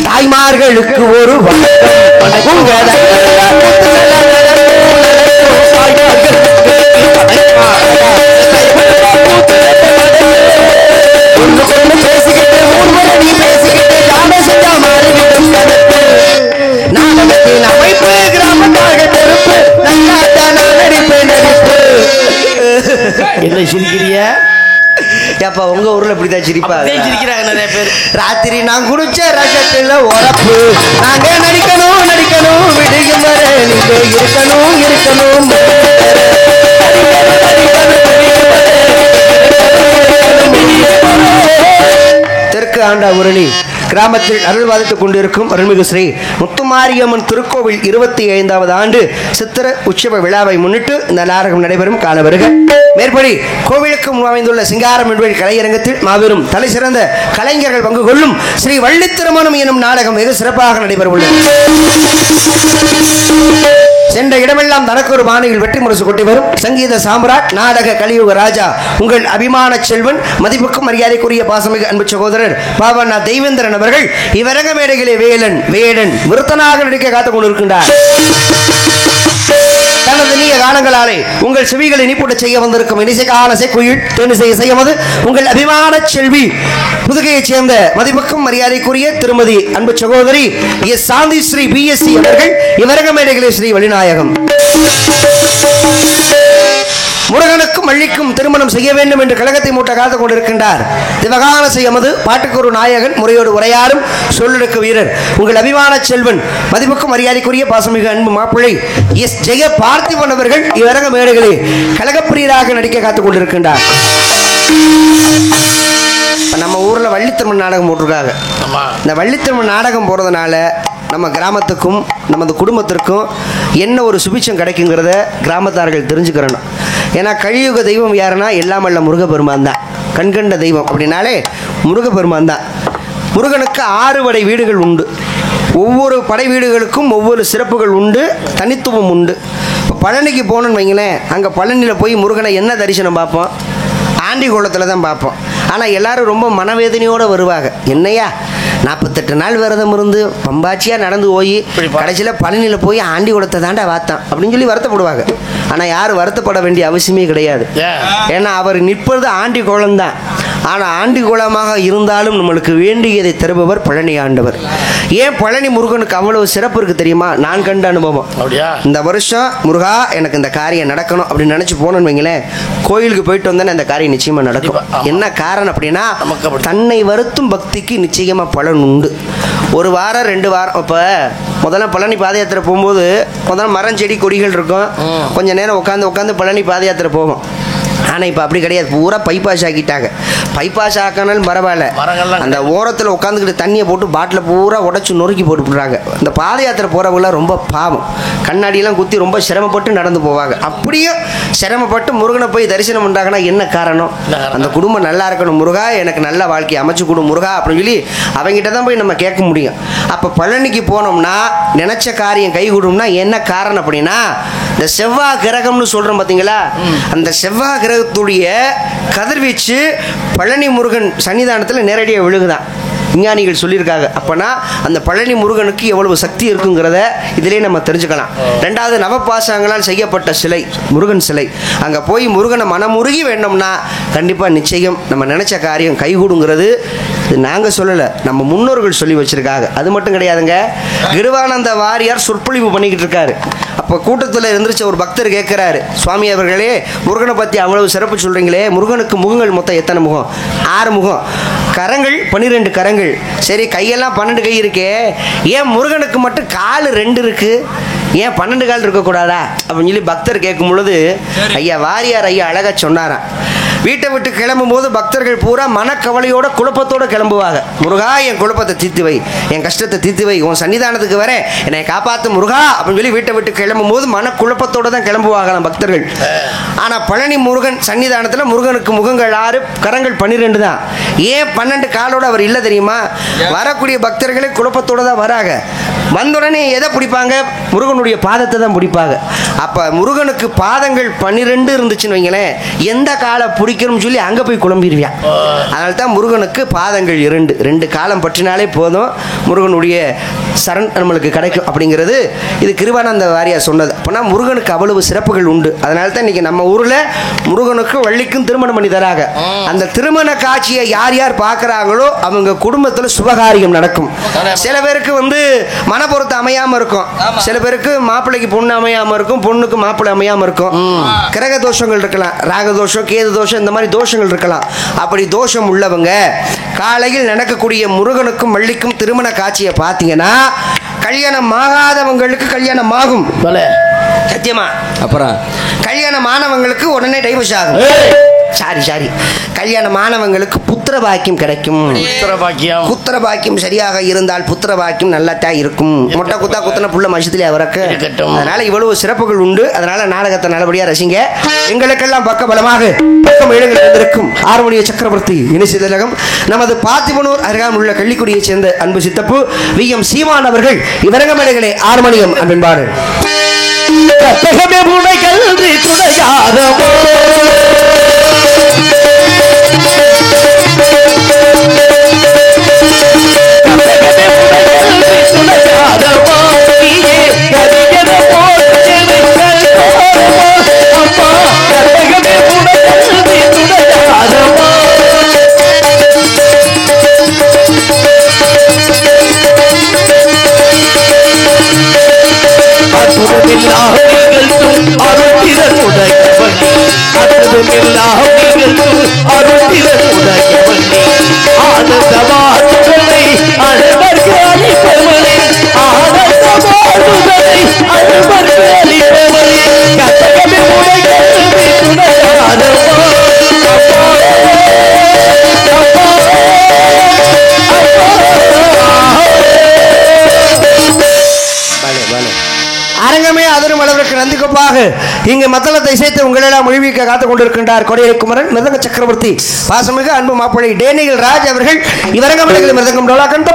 தாய்மார்களுக்கு ஒரு வணக்கம், என்ன சிரிக்கிறிய? ஏப்பா உங்க ஊர்ல இப்படிதான் சிரிப்பாங்க? சிரிக்கிறாங்க நிறைய பேர். ராத்திரி நான் குடிச்ச ரசத்துல உரப்பு, நாங்க நடிக்கணும் நடிக்கணும், விடுயும் வரை நீங்க இருக்கணும் இருக்கணும். தெற்கு ஆண்டாபுரணி கிராமத்தில் அருள்வாதித்துக் கொண்டிருக்கும் அருள்மிகு ஸ்ரீ முத்துமாரியம்மன் திருக்கோவில் 25வது ஆண்டு சித்திர உற்சவ விழாவை முன்னிட்டு இந்த நாடகம் நடைபெறும் காண வருக. மேற்படி கோவிலுக்கு அமைந்துள்ள சிங்காரம் என்பது கலையரங்கத்தில் மாபெரும் தலை சிறந்த கலைஞர்கள் பங்கு கொள்ளும் ஸ்ரீ வள்ளி திருமணம் எனும் நாடகம் வெகு சிறப்பாக நடைபெறவுள்ளது. சென்ற இடமெல்லாம் தனக்கு ஒரு பாணியில் வெற்றி முரசு கொட்டி வரும் சங்கீத சாம்ராட் நாடக கலியுக ராஜா உங்கள் அபிமான செல்வன் மதிப்புக்கும் மரியாதைக்குரிய பாசமிகு அன்பு சகோதரர் பாவண்ணா தெய்வேந்திரன் அவர்கள் இவரங்க மேடைகளே வேலன் வேடன் விருத்தனாக நடிக்க காத்துக் கொண்டிருக்கின்றார். தனது நீய காலங்களாலே உங்கள் செவிகளை இனிப்புட செய்ய வந்திருக்கும் இனிசைக்கான குயில் தேனிசை செய்யவது உங்கள் அபிமான செல்வி புதுகையைச் சேர்ந்த மதிப்புக்கும் மரியாதைக்குரிய திருமதி அன்பு சகோதரி எஸ் சாந்தி ஸ்ரீ பிஎஸ்சி அவர்கள் இவரங்க மேடைகளே ஸ்ரீ வழிநாயகம். முருகனுக்கும் வள்ளிக்கும் திருமணம் செய்ய வேண்டும் என்று கழகத்தை மூட்ட காத்துக் கொண்டிருக்கின்றார். திவகான செய்யமது பாட்டுக்கு ஒரு நாயகன் முறையோடு உரையாடும் சொல்லெடுக்க வீரர் உங்கள் அபிமான செல்வன் மதிப்புக்கும் மரியாதைக்குரிய பாசமிகு அன்பு மாப்பிள்ளை எஸ் ஜெய பார்த்திபன் அவர்கள் இவரங்க மேடைகளே கழகப்பிரியராக நடிக்க காத்துக் கொண்டிருக்கின்றார். நம்ம ஊர்ல வள்ளித்திருமண் நாடகம் போட்டிருக்காங்க. இந்த வள்ளித்திருமண் நாடகம் போறதுனால நம்ம கிராமத்துக்கும் நமது குடும்பத்திற்கும் என்ன ஒரு சுபிட்சம் கிடைக்குங்கிறத கிராமத்தார்கள் தெரிஞ்சுக்கிறணும். ஏன்னா கலியுக தெய்வம் யாருன்னா எல்லாம் வல்ல முருகப்பெருமான் தான். கண்கண்ட தெய்வம் அப்படின்னாலே முருகப்பெருமான் தான். முருகனுக்கு 6 படை வீடுகள் உண்டு. ஒவ்வொரு படை வீடுகளுக்கும் ஒவ்வொரு சிறப்புகள் உண்டு, தனித்துவம் உண்டு. இப்போ பழனிக்கு போகணுன்னு வைங்களேன், அங்கே பழனியில் போய் முருகனை என்ன தரிசனம் பார்ப்போம்? ஆண்டி கோலத்தில் தான் பார்ப்போம். ஆனால் எல்லாரும் ரொம்ப மனவேதனையோடு வருவாங்க. என்னையா 48 நாள் விரதம் இருந்து பம்பாச்சியாக நடந்து போய் கடைசியில் பழனியில் போய் ஆண்டி குளத்தை தாண்டா வாத்தான் அப்படின்னு சொல்லி வருத்தப்படுவாங்க. ஆனால் யாரும் வருத்தப்பட வேண்டிய அவசியமே கிடையாது. ஏன்னா அவர் நிற்பது ஆண்டி கோலம்தான். ஆனால் ஆண்டி கோலமாக இருந்தாலும் நம்மளுக்கு வேண்டியதை தருபவர் பழனி ஆண்டவர். ஏன் பழனி முருகனுக்கு அவ்வளவு சிறப்பு இருக்கு தெரியுமா? நான் கண்ட அனுபவம். இந்த வருஷம் முருகா எனக்கு இந்த காரியம் நடக்கணும் அப்படின்னு நினைச்சு போனோன்னு வைங்களேன், கோயிலுக்கு போயிட்டு வந்தேன்னா அந்த காரியம் நிச்சயமா நடக்கும். என்ன காரணம் அப்படின்னா, தன்னை வருத்தும் பக்திக்கு நிச்சயமா பலன் உண்டு. 1 வாரம் 2 வாரம். இப்போ முதல்ல பழனி பாத யாத்திரை போகும்போது முதல்ல மரம் செடி கொடிகள் இருக்கும், கொஞ்சம் நேரம் உட்காந்து பழனி பாத யாத்திரை போவோம். ஆனால் இப்போ அப்படி கிடையாது, பூரா பைபாஸ் ஆக்கிட்டாங்க. பைபாஸ் ஆக்கினாலும் பரவாயில்ல, அந்த ஓரத்தில் உட்காந்துக்கிட்டு தண்ணியை போட்டு பாட்டில் பூரா உடச்சி நொறுக்கி போட்டுவிட்றாங்க. இந்த பாத யாத்திரை போகிறவங்களாம் ரொம்ப பாவம், கண்ணாடியெல்லாம் குத்தி ரொம்ப சிரமப்பட்டு நடந்து போவாங்க. அப்படியும் சிரமப்பட்டு முருகனை போய் தரிசனம் பண்ணுறாங்கன்னா என்ன காரணம்? அந்த குடும்பம் நல்லா இருக்கணும், முருகா எனக்கு நல்ல வாழ்க்கையை அமைச்சு கொடு முருகா அப்படின்னு சொல்லி அவங்ககிட்ட தான் போய் நம்ம கேட்க முடியும். அப்போ பழனிக்கு போனோம்னா நினச்ச காரியம் கைகூடும்னா என்ன காரணம் அப்படின்னா, இந்த செவ்வாய் கிரகம்னு சொல்கிறோம் பார்த்தீங்களா, அந்த செவ்வாய் கிரகத்துடைய கதிர்வீச்சு பழனி முருகன் சன்னிதானத்தில் நேரடியாக விழுகுதான் விஞ்ஞானிகள் சொல்லியிருக்காங்க. அப்போனா அந்த பழனி முருகனுக்கு எவ்வளவு சக்தி இருக்குங்கிறத இதிலே நம்ம தெரிஞ்சுக்கலாம். 2வது நவபாசங்களால் செய்யப்பட்ட சிலை முருகன் சிலை, அங்கே போய் முருகனை மனமுருகி வேண்டோம்னா கண்டிப்பாக நிச்சயம் நம்ம நினச்ச காரியம் கைகூடுங்கிறது இது நாங்கள் சொல்லலை, நம்ம முன்னோர்கள் சொல்லி வச்சுருக்காங்க. அது மட்டும் கிடையாதுங்க, கிருவானந்த வாரியார் சொற்பொழிவு பண்ணிக்கிட்டு இருக்காரு. அப்போ கூட்டத்தில் இருந்துச்சு ஒரு பக்தர் கேட்குறாரு, சுவாமி அவர்களே முருகனை பற்றி அவ்வளவு சிறப்பு சொல்கிறீங்களே, முருகனுக்கு முகங்கள் மொத்தம் எத்தனை முகம்? 6 முகம், கரங்கள் 12 கரங்கள். சரி கையெல்லாம் 12 கை இருக்கே, ஏன் முருகனுக்கு மட்டும் கால் 2 இருக்கு, ஏன் 12 கால் இருக்கக்கூடாதா அப்படின்னு சொல்லி பக்தர் கேட்கும் பொழுது ஐயா வாரியார் ஐயா அழகா சொன்னாராம், வீட்டை விட்டு கிளம்பும் போது பக்தர்கள் பூரா மனக்கவலையோட குழப்பத்தோட கிளம்புவாங்க. முருகா என் குழப்பத்தை தீர்த்து வை, என் கஷ்டத்தை தீர்த்து வை, உன் சன்னிதானத்துக்கு வரேன், என்னை காப்பாத்து முருகா அப்படின்னு சொல்லி வீட்டை விட்டு கிளம்பும் போது மனக்குழப்பத்தோட தான் கிளம்புவாங்களாம் பக்தர்கள். ஆனால் பழனி முருகன் சன்னிதானத்தில் முருகனுக்கு முகங்கள் 6, கரங்கள் 12 தான். ஏன் 12 காலோட அவர் இல்லை தெரியுமா? வரக்கூடிய பக்தர்களே குழப்பத்தோட தான் வராங்க. வந்தவுடனே எதை பிடிப்பாங்க? முருகனுடைய பாதத்தை தான் பிடிப்பாங்க. அப்போ முருகனுக்கு பாதங்கள் 12 இருந்துச்சுன்னு வைங்களேன், எந்த காலை பிடிக்கணும்னு சொல்லி அங்கே போய் குழம்பிடுவியான். அதனால தான் முருகனுக்கு பாதங்கள் 2 காலம் பற்றினாலே போதும், முருகனுடைய சரண் நம்மளுக்கு கிடைக்கும் அப்படிங்கிறது இது கிருபானந்த வாரியார் சொன்னது. அப்போனா முருகனுக்கு அவ்வளவு சிறப்புகள் உண்டு. அதனால தான் இன்னைக்கு நம்ம ஊரில் முருகனுக்கும் வள்ளிக்கும் திருமணம் பண்ணி தராங்க. அந்த திருமண காட்சியை யார் யார் பார்க்குறாங்களோ அவங்க குடும்பத்தில் சுபகாரியம் நடக்கும். சில பேருக்கு மனப்பொருத்தம் அமையாமல் இருக்கும், சில பேருக்கு மாப்பிள்ளைக்கு பொண்ணு அமையாமல் இருக்கும், பொண்ணுக்கு மாப்பிள்ளை அமையாமல் இருக்கும். கிரக தோஷங்கள் இருக்கலாம், ராக தோஷம், கேது தோஷம், இந்த மாதிரி தோஷங்கள் இருக்கலாம். அப்படி தோஷம் உள்ளவங்க காலையில் நடக்கக்கூடிய முருகனுக்கும் வள்ளிக்கும் திருமண காட்சியை பார்த்தீங்கன்னா கல்யாணம் ஆகாதவங்களுக்கு கல்யாணம் ஆகும். சத்தியமா. அப்புறம் கல்யாணம் ஆனவங்களுக்கு உடனே டைவர்ஸ் ஆகும். சாரி கல்யாணமானவங்களுக்கு புத்திர பாக்கியம் கிடைக்கும். புத்திர பாக்கியம் சரியாக இருந்தால் புத்திர பாக்கியம் நல்லா தான் இருக்கும். மொட்டை குத்துன புள்ள மசத்திலே அவருக்கு. அதனால இவ்வளவு சிறப்புகள் உண்டு. அதனால நாடகத்தை நல்லபடியா ரசிங்க. எங்களுக்கெல்லாம் பக்கபலமாக பக்கம் இருக்கும் ஆறுமணிய சக்கரவர்த்தி இணைசிதலகம் நமது பார்த்திபனூர் அருகாமல் உள்ள கள்ளிக்குடியை சேர்ந்த அன்பு சித்தப்பு வி.எம். சீமான் அவர்கள் இவரங்கமேடைகளே ஆறுமணியம் அன்பாடு அரங்கமே அதிரும் அளவிற்கு நந்திகொப்பாக இங்கு மத்தளத்தை இசைத்து உங்களெல்லாம் மொழிவிக்க காத்துக் கொண்டிருக்கின்றார் கொடியை குமரன் மிருதங்க சக்கரவர்த்தி பாசமிகு அன்பு மாப்பிள்ளை டேனியல் ராஜ் அவர்கள். இவரங்கமடைகளில் மிருதங்கம் டோலாக்கன்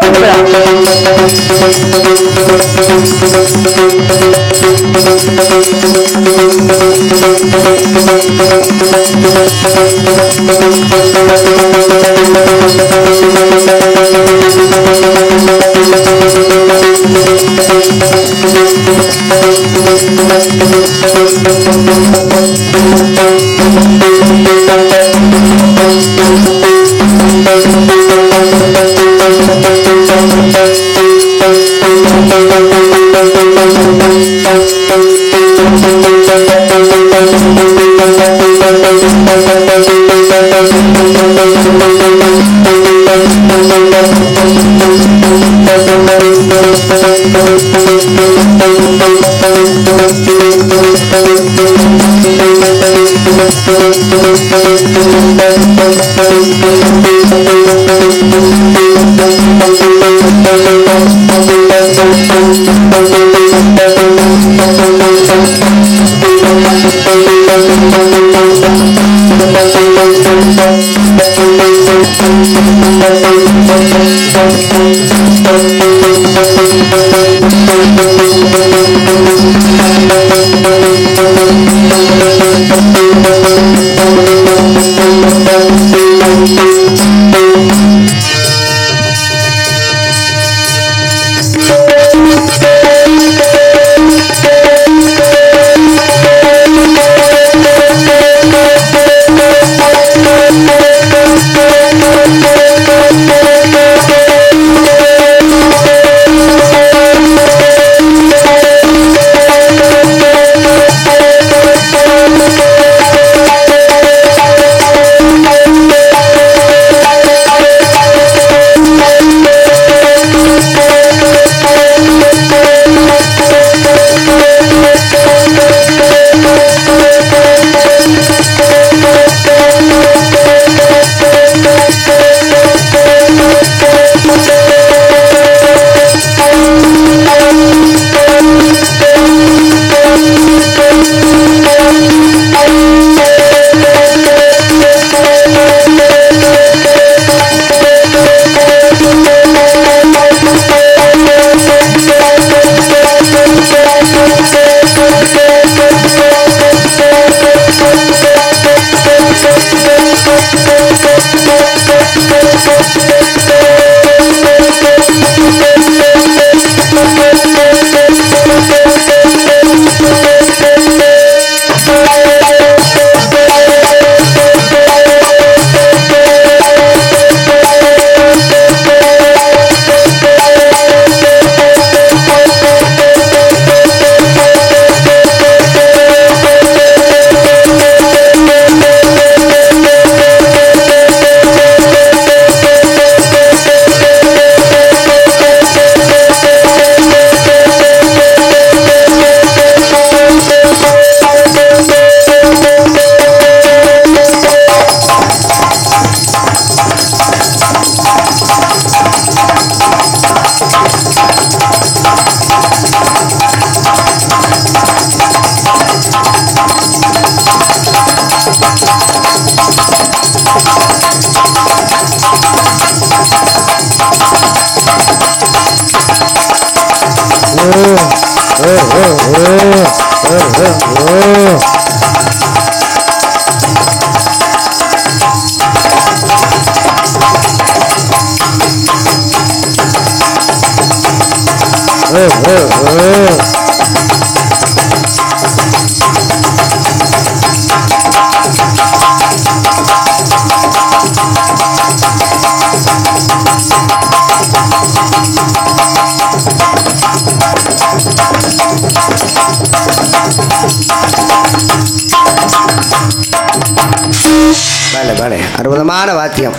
அற்புதமான வாத்தியம்.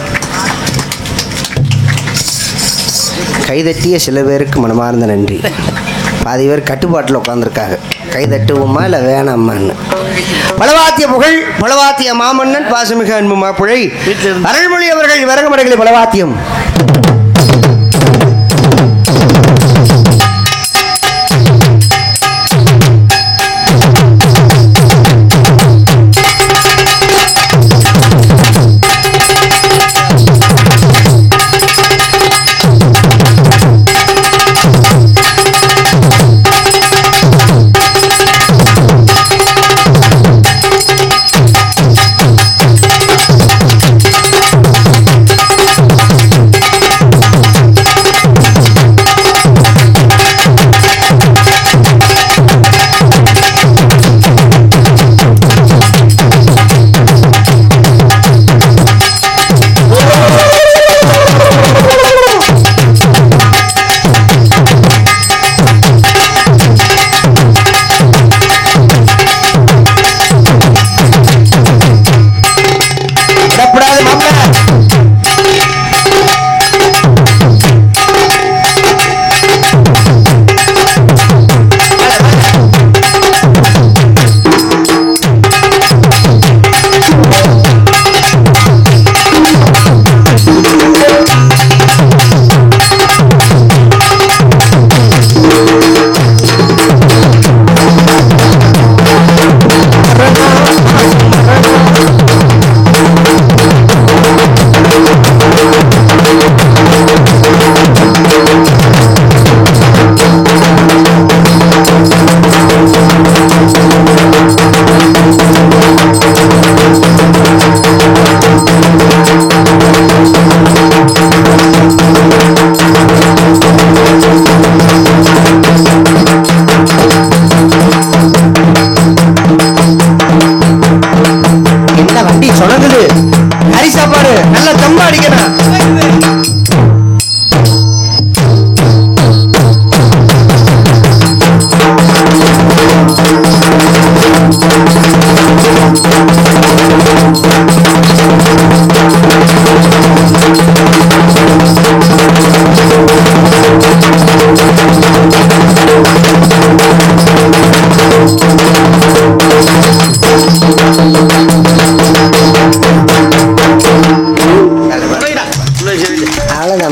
கைதட்டிய சில பேருக்கு மனமார்ந்த நன்றி. பாதி பேர் கட்டுப்பாட்டில் உட்காந்துருக்காங்க. கைதட்டுவோமா இல்லை வேணாமான்னு. பலவாத்திய புகழ் பலவாத்திய மாமன்னன் பாசமிக அன்பு மாப்பிழை அருள்மொழி அவர்கள் விறகுமடைகளில் பலவாத்தியம்.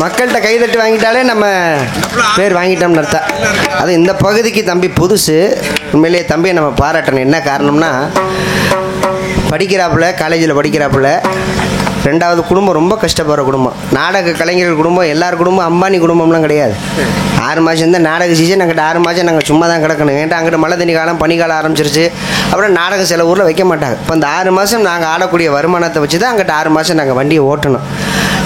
மக்கள்கிட்ட கைதட்டி வாங்கிட்டாலே நம்ம பேர் வாங்கிட்டோம்னு அர்த்தம். அது இந்த பகுதிக்கு தம்பி புதுசு. உண்மையிலேயே தம்பியை நம்ம பாராட்டணும். என்ன காரணம்னா, படிக்கிறாப்புல, காலேஜில் படிக்கிறாப்புல, ரெண்டாவது குடும்பம் ரொம்ப கஷ்டப்படுற குடும்பம். நாடக கலைஞர்கள் குடும்பம், எல்லார் குடும்பம் அம்பானி குடும்பம்லாம் கிடையாது. 6 மாதம் தான் நாடக சீசன். அங்கிட்ட 6 மாதம் நாங்கள் சும்மா தான் கிடக்கணும். ஏன்ட்டா அங்கிட்ட மழை தண்ணி காலம், பனிக்காலம் ஆரம்பிச்சிருச்சு. அப்புறம் நாடகம் சில ஊரில் வைக்க மாட்டாங்க. இப்போ இந்த 6 மாதம் நாங்கள் ஆடக்கூடிய வருமானத்தை வச்சு தான் அங்கிட்ட 6 மாதம் நாங்கள் வண்டியை ஓட்டணும்.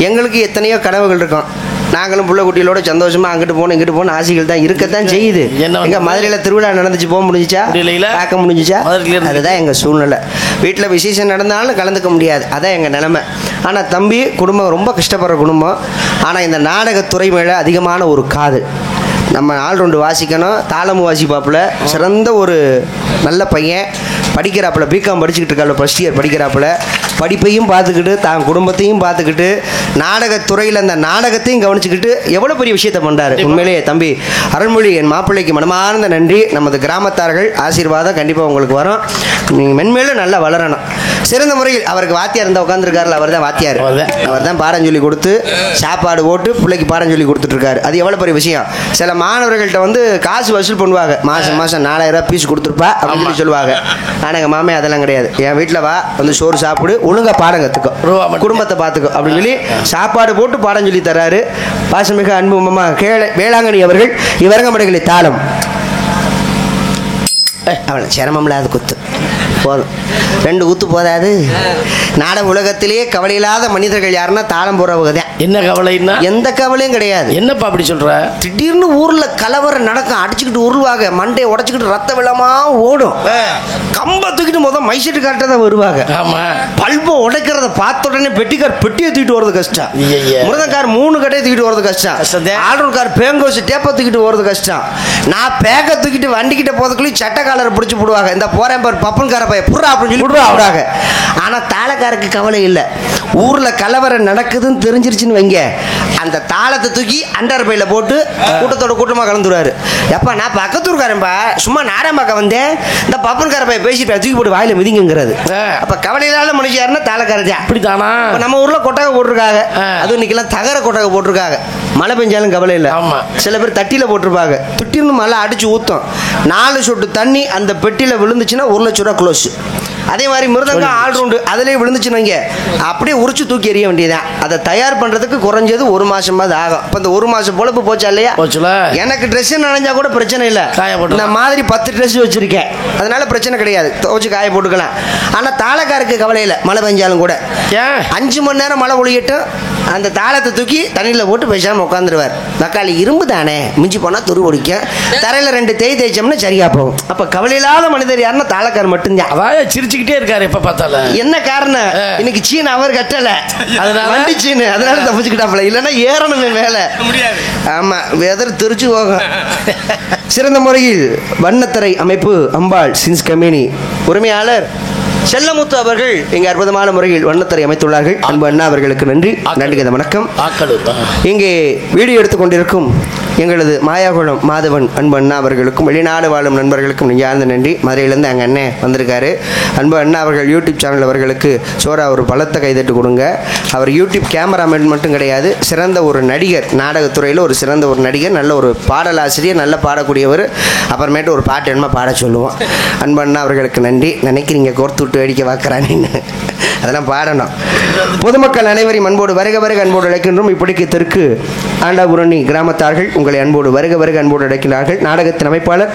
எங்களுக்கு எத்தனையோ கனவுகள் இருக்கும். நாங்களும் புள்ள குட்டிகளோட சந்தோஷமா அங்கிட்டு போகணும் இங்கிட்டு போகணும் ஆசைகள் தான் இருக்கத்தான் செய்யுது. எங்க மதுரையில் திருவிழா நடந்துச்சு, போக முடிஞ்சிச்சா? பார்க்க முடிஞ்சிச்சா? அதுதான் எங்கள் சூழ்நிலை. வீட்டில் விசேஷம் நடந்தாலும் கலந்துக்க முடியாது, அதான் எங்கள் நிலைமை. ஆனால் தம்பி குடும்பம் ரொம்ப கஷ்டப்படுற குடும்பம். ஆனால் இந்த நாடகத்துறை மேலே அதிகமான ஒரு காது. நம்ம ஆல்ரவுண்டு வாசிக்கணும், தாளமும் வாசிப்பாப்புல, சிறந்த ஒரு நல்ல பையன். படிக்கிறாப்புல, பிகாம் படிச்சுக்கிட்டு இருக்காப்புல, ஃபர்ஸ்ட் இயர் படிக்கிறாப்புல. படிப்பையும் பார்த்துக்கிட்டு தான் குடும்பத்தையும் பார்த்துக்கிட்டு நாடகத்துறையில் அந்த நாடகத்தையும் கவனிச்சுக்கிட்டு எவ்வளோ பெரிய விஷயத்தை பண்ணுறாரு. உண்மையிலேயே தம்பி அருள்மொழி என் மாப்பிள்ளைக்கு மனமார்ந்த நன்றி. நமது கிராமத்தார்கள் ஆசீர்வாதம் கண்டிப்பாக உங்களுக்கு வரும். நீங்கள் மென்மேலும் நல்லா வளரணும். சிறந்த முறையில் அவருக்கு வாத்தியார் இருந்தால் உட்காந்துருக்காருல, அவர் தான் வாத்தியார். அவர் தான் பாடம் சொல்லி கொடுத்து சாப்பாடு போட்டு பிள்ளைக்கு பாடம் சொல்லி கொடுத்துட்ருக்காரு. அது எவ்வளோ பெரிய விஷயம். சில மாணவர்கள்ட்ட வந்து காசு வசூல் பண்ணுவாங்க, மாதம் 4000 பீஸ் கொடுத்துருப்பா அப்படின்னு சொல்லி சொல்லுவாங்க. ஆனால் எங்கள் மாமே அதெல்லாம் கிடையாது. என் வீட்டில் வா வந்து சோறு சாப்பிடு, ஒழுங்காக பாடம் கற்றுக்கோ, குடும்பத்தை பார்த்துக்கோ அப்படின்னு சொல்லி சாப்பாடு போட்டு பாடம் சொல்லி தர்றாரு. பாசமிக அன்பு மாமா வேளாங்கண்ணி அவர்கள் இவரங்கமடைகளை தாளம் அவளை சிரமமில்லாத குத்து போதும், 2 குத்து போதாது. நாடக உலகத்திலேயே கவலை இல்லாத மனிதர்கள் யாருன்னா தாளம் போறவங்க தான். என்ன கவலைன்னா? எந்த கவலையும் கிடையாது. என்னப்பா அப்படி சொல்ற? திடீர்னு ஊர்ல கலவரம் நடக்கும், அடிச்சுக்கிட்டு உருவாங்க, மண்டையை உடச்சுக்கிட்டு ரத்த வெள்ளமா ஓடும். கம்ப தூக்கிட்டு முதல் மைசெட்டு காட்ட தான் வருவாங்க. பல்பை உடைக்கிறத பார்த்த உடனே பெட்டிக்கார் பெட்டியை தூக்கிட்டு வரது கஷ்டம், முருகன்கார் 3 கடையை தூக்கிட்டு வரது கஷ்டம், ஆல்ரூன்கார் பேங்கோசி டேப்பை தூக்கிட்டு வரது கஷ்டம். நான் பேக்கை தூக்கிட்டு வண்டிக்கிட்ட போறதுக்குள்ளேயும் சட்டக்காலரை பிடிச்சி போடுவாங்க. இந்த போறேன் பாரு பப்பன்கார பைய புறா அப்படின்னு சொல்லி விடுறாங்க. ஆனா தாளக்காரருக்கு கவலை இல்லை. ஊர்ல கலவரம் நடக்குதுன்னு தெரிஞ்சிருச்சுன்னு வைங்க, அந்த தாளத்தை தூக்கி அண்டர் பையில போட்டு கூட்டத்தோட கூட்டமா கலந்துருவாரு. எப்ப நான் பக்கத்தூர்காரன்பா, சும்மா நாரம் பார்க்க வந்தேன், இந்த பப்பன்கார பைய பேசிட்டு தூக்கி போட்டு வாயில மிதிங்கிறது. அப்ப கவலை இல்லாத மனுஷன் தாளக்காரஜா. அப்படித்தானா? நம்ம ஊர்ல கொட்டகை போட்டிருக்காங்க, அதுவும் இன்னைக்கெல்லாம் தகர கொட்டகை போட்டிருக்காங்க. மழை பெஞ்சாலும் கவலை இல்லை. சில பேர் தட்டியில போட்டிருப்பாங்க, துட்டின்னு மழை அடிச்சு ஊத்தும், 4 சொட்டு தண்ணி அந்த பெட்டியில விழுந்துச்சுன்னா 1 லட்சம் ரூபா க்ளோஸ். அதே மாதிரி மிருதங்கம் ஆல்ரவுண்டு அதிலே விழுந்துச்சுன்னு வைங்க, அப்படியே உரிச்சு தூக்கி எறிய வேண்டியதான். அதை தயார் பண்றதுக்கு குறைஞ்சது 1 மாசமாவது ஆகும். இப்போ இந்த 1 மாசம் பொழப்பு போச்சா இல்லையா? எனக்கு ட்ரெஸ் நனைஞ்சா கூட பிரச்சனை இல்லை, இந்த மாதிரி 10 ட்ரெஸ் வச்சிருக்கேன், அதனால பிரச்சனை கிடையாது, துவச்சு காய போட்டுக்கலாம். ஆனா தாளக்காருக்கு கவலை இல்லை, மழை பெஞ்சாலும் கூட 5 மணி நேரம் மழை ஒழியட்டும், அந்த தாளத்தை தூக்கி தண்ணியில் போட்டு பேசாம உட்காந்துருவார். தக்காளி இரும்பு தானே, மிஞ்சி போனா துரு ஒடிக்கும், தரையில 2 தேய்ச்சோம்னா சரியா போகும். அப்ப கவலை இல்லாத மனிதர் யாருன்னா தாளக்கார் மட்டும்தான். சிரிச்சுக்கிட்டே இருக்காரு எப்ப பார்த்தாலும். என்ன காரணம்? இன்னைக்கு சீன் அவர் கட்டல, அதனால வண்டி சீனு, அதனால தப்பிச்சுக்கிட்டாப்ல, இல்லைன்னா ஏறணுமே மேல. ஆமா, வெதர் திருச்சி போகும். சிறந்த முறையில் வண்ணத்தரை அமைப்பு அம்பாள் சின்ஸ் கம்பெனி உரிமையாளர் செல்லமுத்து அவர்கள் இங்கே அற்புதமான முறையில் வண்ணத்தரை அமைத்துள்ளார்கள். அன்பு அண்ணா அவர்களுக்கு நன்றி, நன்றிகத வணக்கம். இங்கே வீடியோ எடுத்துக்கொண்டிருக்கும் எங்களது மாயாகுளம் மாதவன் அன்பு அண்ணா அவர்களுக்கும் வெளிநாடு வாழும் நண்பர்களுக்கும் நெஞ்சார்ந்த நன்றி. மதுரையிலேருந்து எங்கள் அண்ணன் வந்திருக்காரு. அன்பு அண்ணா அவர்கள் யூடியூப் சேனல் அவர்களுக்கு சோரா ஒரு பலத்தை கைதட்டு கொடுங்க. அவர் யூடியூப் கேமராமேன் மட்டும் கிடையாது, சிறந்த ஒரு நடிகர், நாடகத்துறையில் ஒரு சிறந்த ஒரு நடிகர், நல்ல ஒரு பாடலாசிரியர், நல்ல பாடக்கூடியவர். அப்புறமேட்டு ஒரு பாட்டு என்னமா பாட சொல்லுவோம். அன்பு அண்ணா அவர்களுக்கு நன்றி. நினைக்கிறீங்க கோர்த்து விட்டு வேடிக்கை பார்க்குறான்னு, அதெல்லாம் பாடணும். பொதுமக்கள் அனைவரையும் அன்போடு வருக வருக அன்போடு அழைக்கின்றோம். இப்படிக்கு தெற்கு ஆண்டாபுரணி கிராமத்தார்கள் உங்களை அன்போடு வருக வருக அன்போடு அழைக்கிறார்கள். நாடகத்தின் அமைப்பாளர்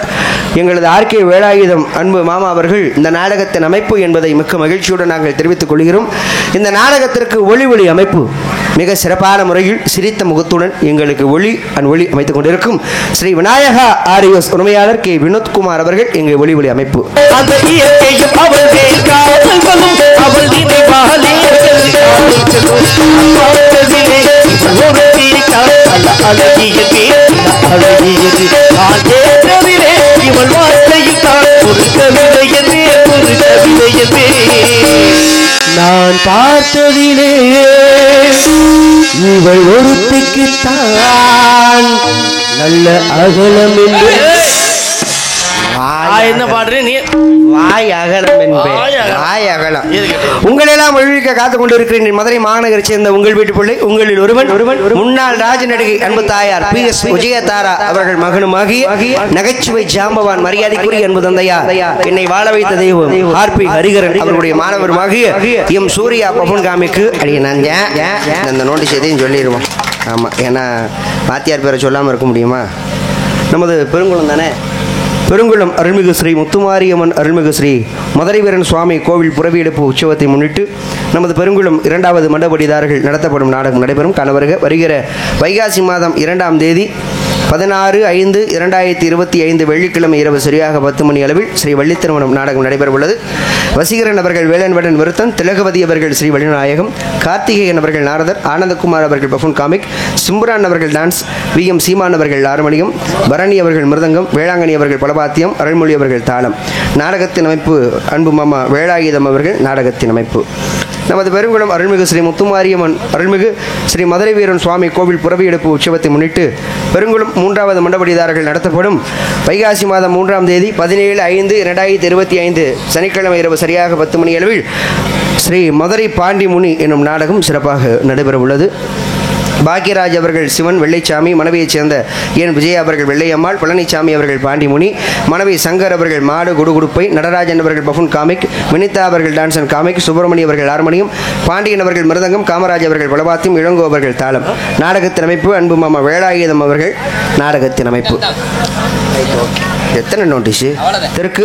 எங்களது ஆர்கே வேலாயுதம் அன்பு மாமா அவர்கள் இந்த நாடகத்தின் அமைப்பு என்பதை மிக்க மகிழ்ச்சியுடன் நாங்கள் தெரிவித்துக் கொள்கிறோம். இந்த நாடகத்திற்கு ஒளி அமைப்பு மிக சிறப்பான முறையில் சிரித்த முகத்துடன் எங்களுக்கு ஒளி அமைத்துக் கொண்டிருக்கும் ஸ்ரீ விநாயகா ஆரியோஸ் உரிமையாளர் கே வினோத்குமார் அவர்கள் எங்கள் ஒளி அமைப்பு. நான் பார்த்ததிலே இவள் ஒருத்திக்குத்தான் நல்ல அகலம் என்று என்ன பாடுறேன் நீ? வாய் அகலம் என்பேன், வாய் அகலம். உங்களெல்லாம் ஒழிக்க காத்துக் கொண்டிருக்கிறேன். மதுரை மாநகரை சேர்ந்த உங்கள் வீட்டு பிள்ளை, உங்களில் ஒருவன் முன்னாள் ராஜ நடிகை அன்பு தாயார் PS விஜயதாரா அவர்கள் மகனுமாகி நகைச்சுவை ஜாம்பவான் மரியாதைக்குரிய அன்பு தந்தையா என்னை வாழ வைத்த தெய்வம் RP ஹரிகரன் அவருடைய மாணவருமாகிய எம் சூர்யா பபன் காமிக்கு அடிய நான் அந்த நோட்டீஸ் எதையும் சொல்லிடுவோம். ஆமாம், ஏன்னா வாத்தியார் பேரை சொல்லாமல் இருக்க முடியுமா? நமது பெருங்குளம் தானே, பெருங்குளம் அருள்மிகு ஸ்ரீ முத்துமாரியம்மன் அருள்மிகு ஸ்ரீ மதுரை வீரன் சுவாமி கோவில் புறவியெடுப்பு உற்சவத்தை முன்னிட்டு நமது பெருங்குளம் 2வது மண்டபடிதாரர்கள் நடத்தப்படும் நாடகம் நடைபெறும். கணவர்கள் வருகிற வைகாசி மாதம் 2ஆம் தேதி 16/5/2025 வெள்ளிக்கிழமை இரவு சரியாக 10 மணி அளவில் ஸ்ரீ வள்ளி திருமணம் நாடகம் நடைபெற உள்ளது. வசீகரன் அவர்கள் வேலன்வடன் விருத்தன், திலகவதி அவர்கள் ஸ்ரீ வள்ளிநாயகம், கார்த்திகேயன் அவர்கள் நாரதர், ஆனந்தகுமார் அவர்கள் பஃபுன் காமிக், சிம்புரான் அவர்கள் டான்ஸ், VM சீமான் அவர்கள் ஆர்மணியம், பரணி அவர்கள் மிருதங்கம், வேளாங்கண்ணி அவர்கள் பலபாத்தியம், அருள்மொழி அவர்கள் தாளம். நாடகத்தின் அமைப்பு அன்பு மாமா வேலாயுதம் அவர்கள் நாடகத்தின் அமைப்பு. நமது பெருங்குளம் அருள்மிகு ஸ்ரீ முத்துமாரியம்மன் அருள்மிகு ஸ்ரீ மதுரை வீரன் சுவாமி கோவில் புறவியெடுப்பு உற்சவத்தை முன்னிட்டு பெருங்குளம் 3வது மண்டபடிதாரர்கள் நடத்தப்படும் வைகாசி மாதம் 3ஆம் தேதி 17/5/2025 சனிக்கிழமை இரவு சரியாக 10 மணி அளவில் ஸ்ரீ மதுரை பாண்டி முனி என்னும் நாடகம் சிறப்பாக நடைபெற உள்ளது. பாக்கியராஜ் அவர்கள் சிவன் வெள்ளைச்சாமி, மனைவியைச் சேர்ந்த என் விஜய் அவர்கள் வெள்ளையம்மாள், பழனிசாமி அவர்கள் பாண்டிமுனி, மனைவி சங்கர் அவர்கள் மாடு குடுகுடுப்பை, நடராஜன் அவர்கள் பஃபுன் காமிக், வினிதா அவர்கள் டான்ஸ் அண்ட் காமிக், சுப்பிரமணி அவர்கள் ஹார்மோனியம், பாண்டியன் அவர்கள் மிருதங்கம், காமராஜ் அவர்கள் பலபாத்தியம், இளங்கோ அவர்கள் தாளம். நாடகத்தின் அமைப்பு அன்பு மாமா வேலாயுதம் அவர்கள் நாடகத்தின் அமைப்பு. எத்தனை நோட்டீஸு தெருக்கு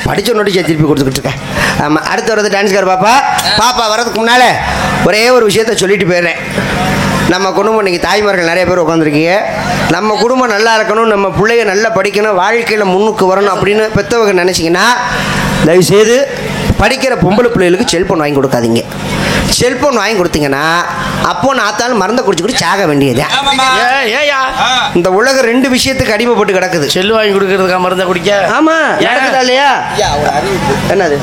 படித்த நோட்டீஸை திருப்பி கொடுத்துக்கிட்டு இருக்கேன். ஆமாம், அடுத்து வரது டான்ஸ்கார் பாப்பா வரதுக்கு முன்னால் ஒரே ஒரு விஷயத்த சொல்லிட்டு போயிடுறேன். நம்ம குடும்பம் இன்றைக்கி தாய்மார்கள் நிறைய பேர் உட்காந்துருக்கீங்க. நம்ம குடும்பம் நல்லா இருக்கணும், நம்ம பிள்ளைய நல்லா படிக்கணும், வாழ்க்கையில் முன்னுக்கு வரணும் அப்படின்னு பெற்றவங்க நினச்சிங்கன்னா தயவுசெய்து படிக்கிற பொம்பளை பிள்ளைகளுக்கு செல்ஃபோன் வாங்கி கொடுக்காதீங்க. செல்ஃபோன் வாங்கி கொடுத்தீங்கன்னா அப்போ நாத்தாலும் மருந்தை குடிச்சுக்கிட்டு சாக வேண்டியது. இந்த உலகம் 2 விஷயத்துக்கு அடிமைப்பட்டு கிடக்குது. செல்லு வாங்கி கொடுக்கறதுக்கா மருந்தை குடிக்க? ஆமாம், நடக்குதா இல்லையா? என்னது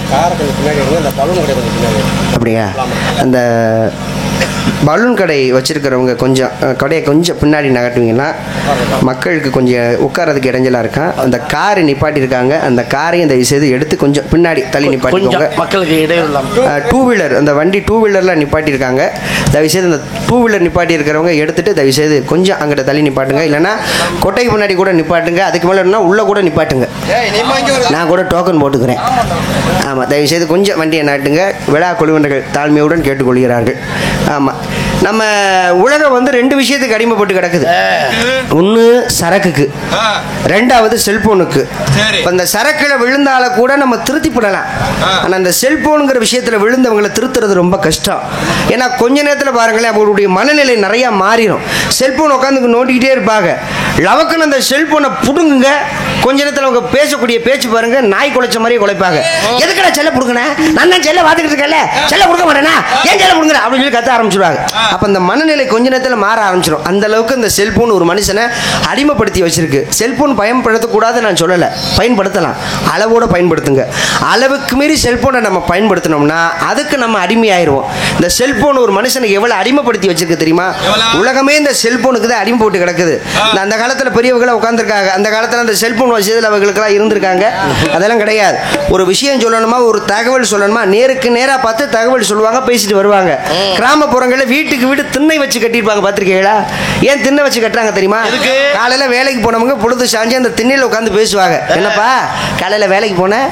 அப்படியா? அந்த பலூன் கடை வச்சுருக்கிறவங்க கொஞ்சம் கடையை கொஞ்சம் பின்னாடி நகட்டுவீங்கன்னா மக்களுக்கு கொஞ்சம் உட்காரதுக்கு இடைஞ்சலாக இருக்கான். அந்த காரை நிப்பாட்டியிருக்காங்க, அந்த காரையும் தயவுசெய்து எடுத்து கொஞ்சம் பின்னாடி தள்ளி நிப்பாட்டிக்கோங்க. மக்களுக்கு இடையில 2 வீலர் அந்த வண்டி 2 வீலரில் நிப்பாட்டியிருக்காங்க. தயவுசெய்து அந்த 2 வீலர் நிப்பாட்டி இருக்கிறவங்க எடுத்துகிட்டு தயவுசெய்து கொஞ்சம் அங்கிட்ட தள்ளி நிப்பாட்டுங்க. இல்லைன்னா கொட்டைக்கு முன்னாடி கூட நிப்பாட்டுங்க. அதுக்கு மேலே இருந்தால் உள்ளே கூட நிப்பாட்டுங்க. நான் கூட டோக்கன் போட்டுக்கிறேன். ஆமாம், தயவுசெய்து கொஞ்சம் வண்டியை நாட்டுங்க. விழா குழுவினர்கள் தாழ்மையுடன் கேட்டுக்கொள்கிறார்கள். ஆமாம், நம்ம உலகம் 2 விஷயத்துக்கு அடிமைப்பட்டு கிடக்குது. ஒன்று சரக்குக்கு, 2வது செல்போனுக்கு. இப்போ இந்த சரக்கில் விழுந்தால கூட நம்ம திருத்தி போடலாம். ஆனால் அந்த செல்போனுங்கிற விஷயத்தில் விழுந்தவங்களை திருத்துறது ரொம்ப கஷ்டம். ஏன்னா கொஞ்ச நேரத்தில் பாருங்களேன், அவங்களுடைய மனநிலை நிறையா மாறிடும். செல்போன் உட்காந்து நோண்டிக்கிட்டே இருப்பாங்க. லவக்குன்னு அந்த செல்போனை புடுங்குங்க. கொஞ்ச நேரத்தில் அவங்க பேசக்கூடிய பேச்சு பாருங்க, நாய் குலைச்ச மாதிரியே குலைப்பாங்க. எதுக்கடா செல்ல புடுங்கினேன், நான் தான் செல்ல பார்த்துக்கிட்டு இருக்கேன்ல, செல்ல கொடுக்க மாட்டேனா, ஏன் செல்ல புடுங்குற அப்படின்னு சொல்லி கத்த ஆரம்பிச்சிருவாங்க. அப்போ அந்த மனநிலை கொஞ்ச நேரத்தில் மாற ஆரம்பிச்சிடும். அந்த அளவுக்கு இந்த செல்போன் ஒரு மனுஷனை அடிமைப்படுத்தி வச்சிருக்கு. செல்போன் பயன்படுத்தக்கூடாது நான் சொல்லலை, பயன்படுத்தலாம், அளவோடு பயன்படுத்துங்க. அளவுக்கு மீறி செல்போனை நம்ம பயன்படுத்தினோம்னா அதுக்கு நம்ம அடிமையாயிருவோம். இந்த செல்போன் ஒரு மனுஷனை எவ்வளோ அடிமைப்படுத்தி வச்சிருக்கு தெரியுமா? உலகமே இந்த செல்போனுக்கு தான் அடிமைப்பட்டு கிடக்குது. அந்த காலத்தில் பெரியவங்களை உட்காந்துருக்காங்க, அந்த காலத்தில் அந்த செல்போன் வசதியில் அவங்களுக்கெல்லாம் இருந்திருக்காங்க. அதெல்லாம் கிடையாது. ஒரு விஷயம் சொல்லணுமா, ஒரு தகவல் சொல்லணுமா, நேருக்கு நேராக பார்த்து தகவல் சொல்லுவாங்க, பேசிட்டு வருவாங்க. கிராமப்புறங்களில் வீட்டுக்கு வீடு திண்ணை வச்சு கட்டியிருப்பாங்க, பார்த்துருக்கீங்களா? ஏன் திண்ணை வச்சு கட்டுறாங்க தெரியுமா? காலையில் வேலைக்கு போனவங்க பொழுது சாஞ்சி அந்த திண்ணையில் உட்காந்து பேசுவாங்க. என்னப்பா காலையில் வேலைக்கு போனேன்,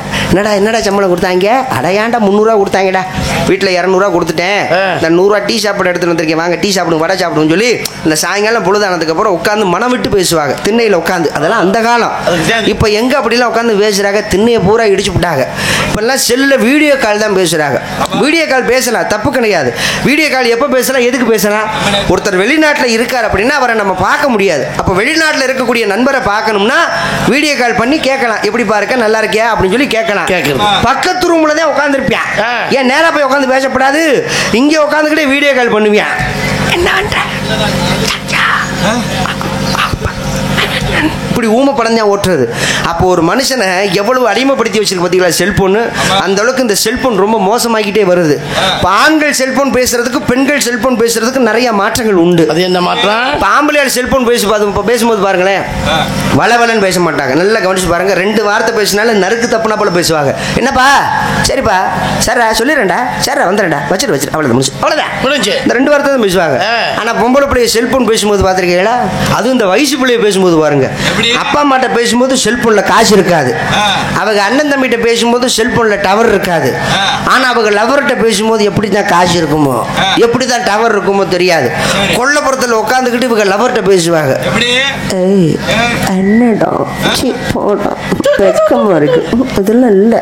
என்னடா சம்பளம் கொடுத்தாங்க? அடையாண்டா 300 ரூபா கொடுத்தாங்கடா, வீட்டில் 200 ரூபா கொடுத்துட்டேன், இந்த 100 ரூபா டீ சாப்பிட எடுத்துட்டு வந்திருக்கேன், வாங்க டீ சாப்பிடுங்க, வடை சாப்பிடுன்னு சொல்லி இந்த சாயங்காலம் பொழுதானதுக்கப்புறம் உட்காந்து மனம் விட்டு பேசுவாங்க திண்ணையில் உட்காந்து. அதெல்லாம் அந்த காலம். இப்போ எங்கே அப்படிலாம் உட்காந்து பேசுகிறாங்க? திண்ணையை பூரா இடிச்சு விட்டாங்க. இப்போல்லாம் செல்லில் வீடியோ கால் தான் பேசுகிறாங்க. வீடியோ கால் பேசலாம், தப்பு கிடையாது. வீடியோ கால் எப்போ பேசலாம், எதுக்கு பேசலாம்? ஒருத்தர் வெளிநாட்டில் இருக்கார் அப்படின்னா அவரை நம்ம பார்க்க முடியாது. அப்போ வெளிநாட்டில் இருக்கக்கூடிய நண்பரை பார்க்கணும்னா வீடியோ கால் பண்ணி கேட்கலாம், எப்படி பாருக்க, நல்லா இருக்கியா அப்படின்னு சொல்லி கேட்கலாம். பக்கத்து ரூம்ல தான் உட்காந்துருப்பியான். ஏன் நேராக போய் உட்காந்து பேசப்படாது? இங்கே உட்காந்துக்கிட்டே வீடியோ கால் பண்ணுவியான். என்ன இப்படி ஊமை படம் தான் ஓட்டுறது. அப்போ ஒரு மனுஷனை எவ்வளவு அடிமைப்படுத்தி வச்சிருக்கு பார்த்தீங்களா செல்போனு? அந்த அளவுக்கு இந்த செல்போன் ரொம்ப மோசமாகிட்டே வருது. இப்போ ஆண்கள் செல்போன் பேசுறதுக்கு பெண்கள் செல்போன் பேசுறதுக்கு நிறைய மாற்றங்கள் உண்டு. அது என்ன மாற்றம்? இப்போ ஆம்பளையால் செல்போன் பேசும்போது பாருங்களேன், வளவலன்னு பேச மாட்டாங்க. நல்லா கவனிச்சு பாருங்க. 2 வார்த்தை பேசினாலும் நறுக்கு தப்புனா போல பேசுவாங்க. என்னப்பா, சரிப்பா, சாரா சொல்லிடுறேன்டா, சாரா வந்துடுறேன்டா, வச்சிரு அவ்வளோதான் முடிச்சு, அவ்வளோதான் முடிஞ்சு. இந்த 2 வார்த்தை தான் பேசுவாங்க. ஆனால் பொம்பளை பிள்ளைய செல்போன் பேசும்போது பார்த்துருக்கீங்களா? அதுவும் இந்த வயசு பிள்ளைய பேசும்போது பாருங்க, அப்பா அம்மாட்ட பேசும்போது செல்போன்ல காசு இருக்காது. அவங்க அண்ணன் தம்பிகிட்ட பேசும்போது செல்போன்ல டவர் இருக்காது. ஆனா அவங்க லவர்கிட்ட பேசும்போது எப்படி தான் காசு இருக்குமோ, எப்படி தான் டவர் இருக்குமோ தெரியாது. கொல்லப்புறத்தில் உட்காந்துக்கிட்டு இவங்க லவர்கிட்ட பேசுவாங்க. என்னடா போடா வெக்கமா இருக்கு, இதெல்லாம் இல்லை,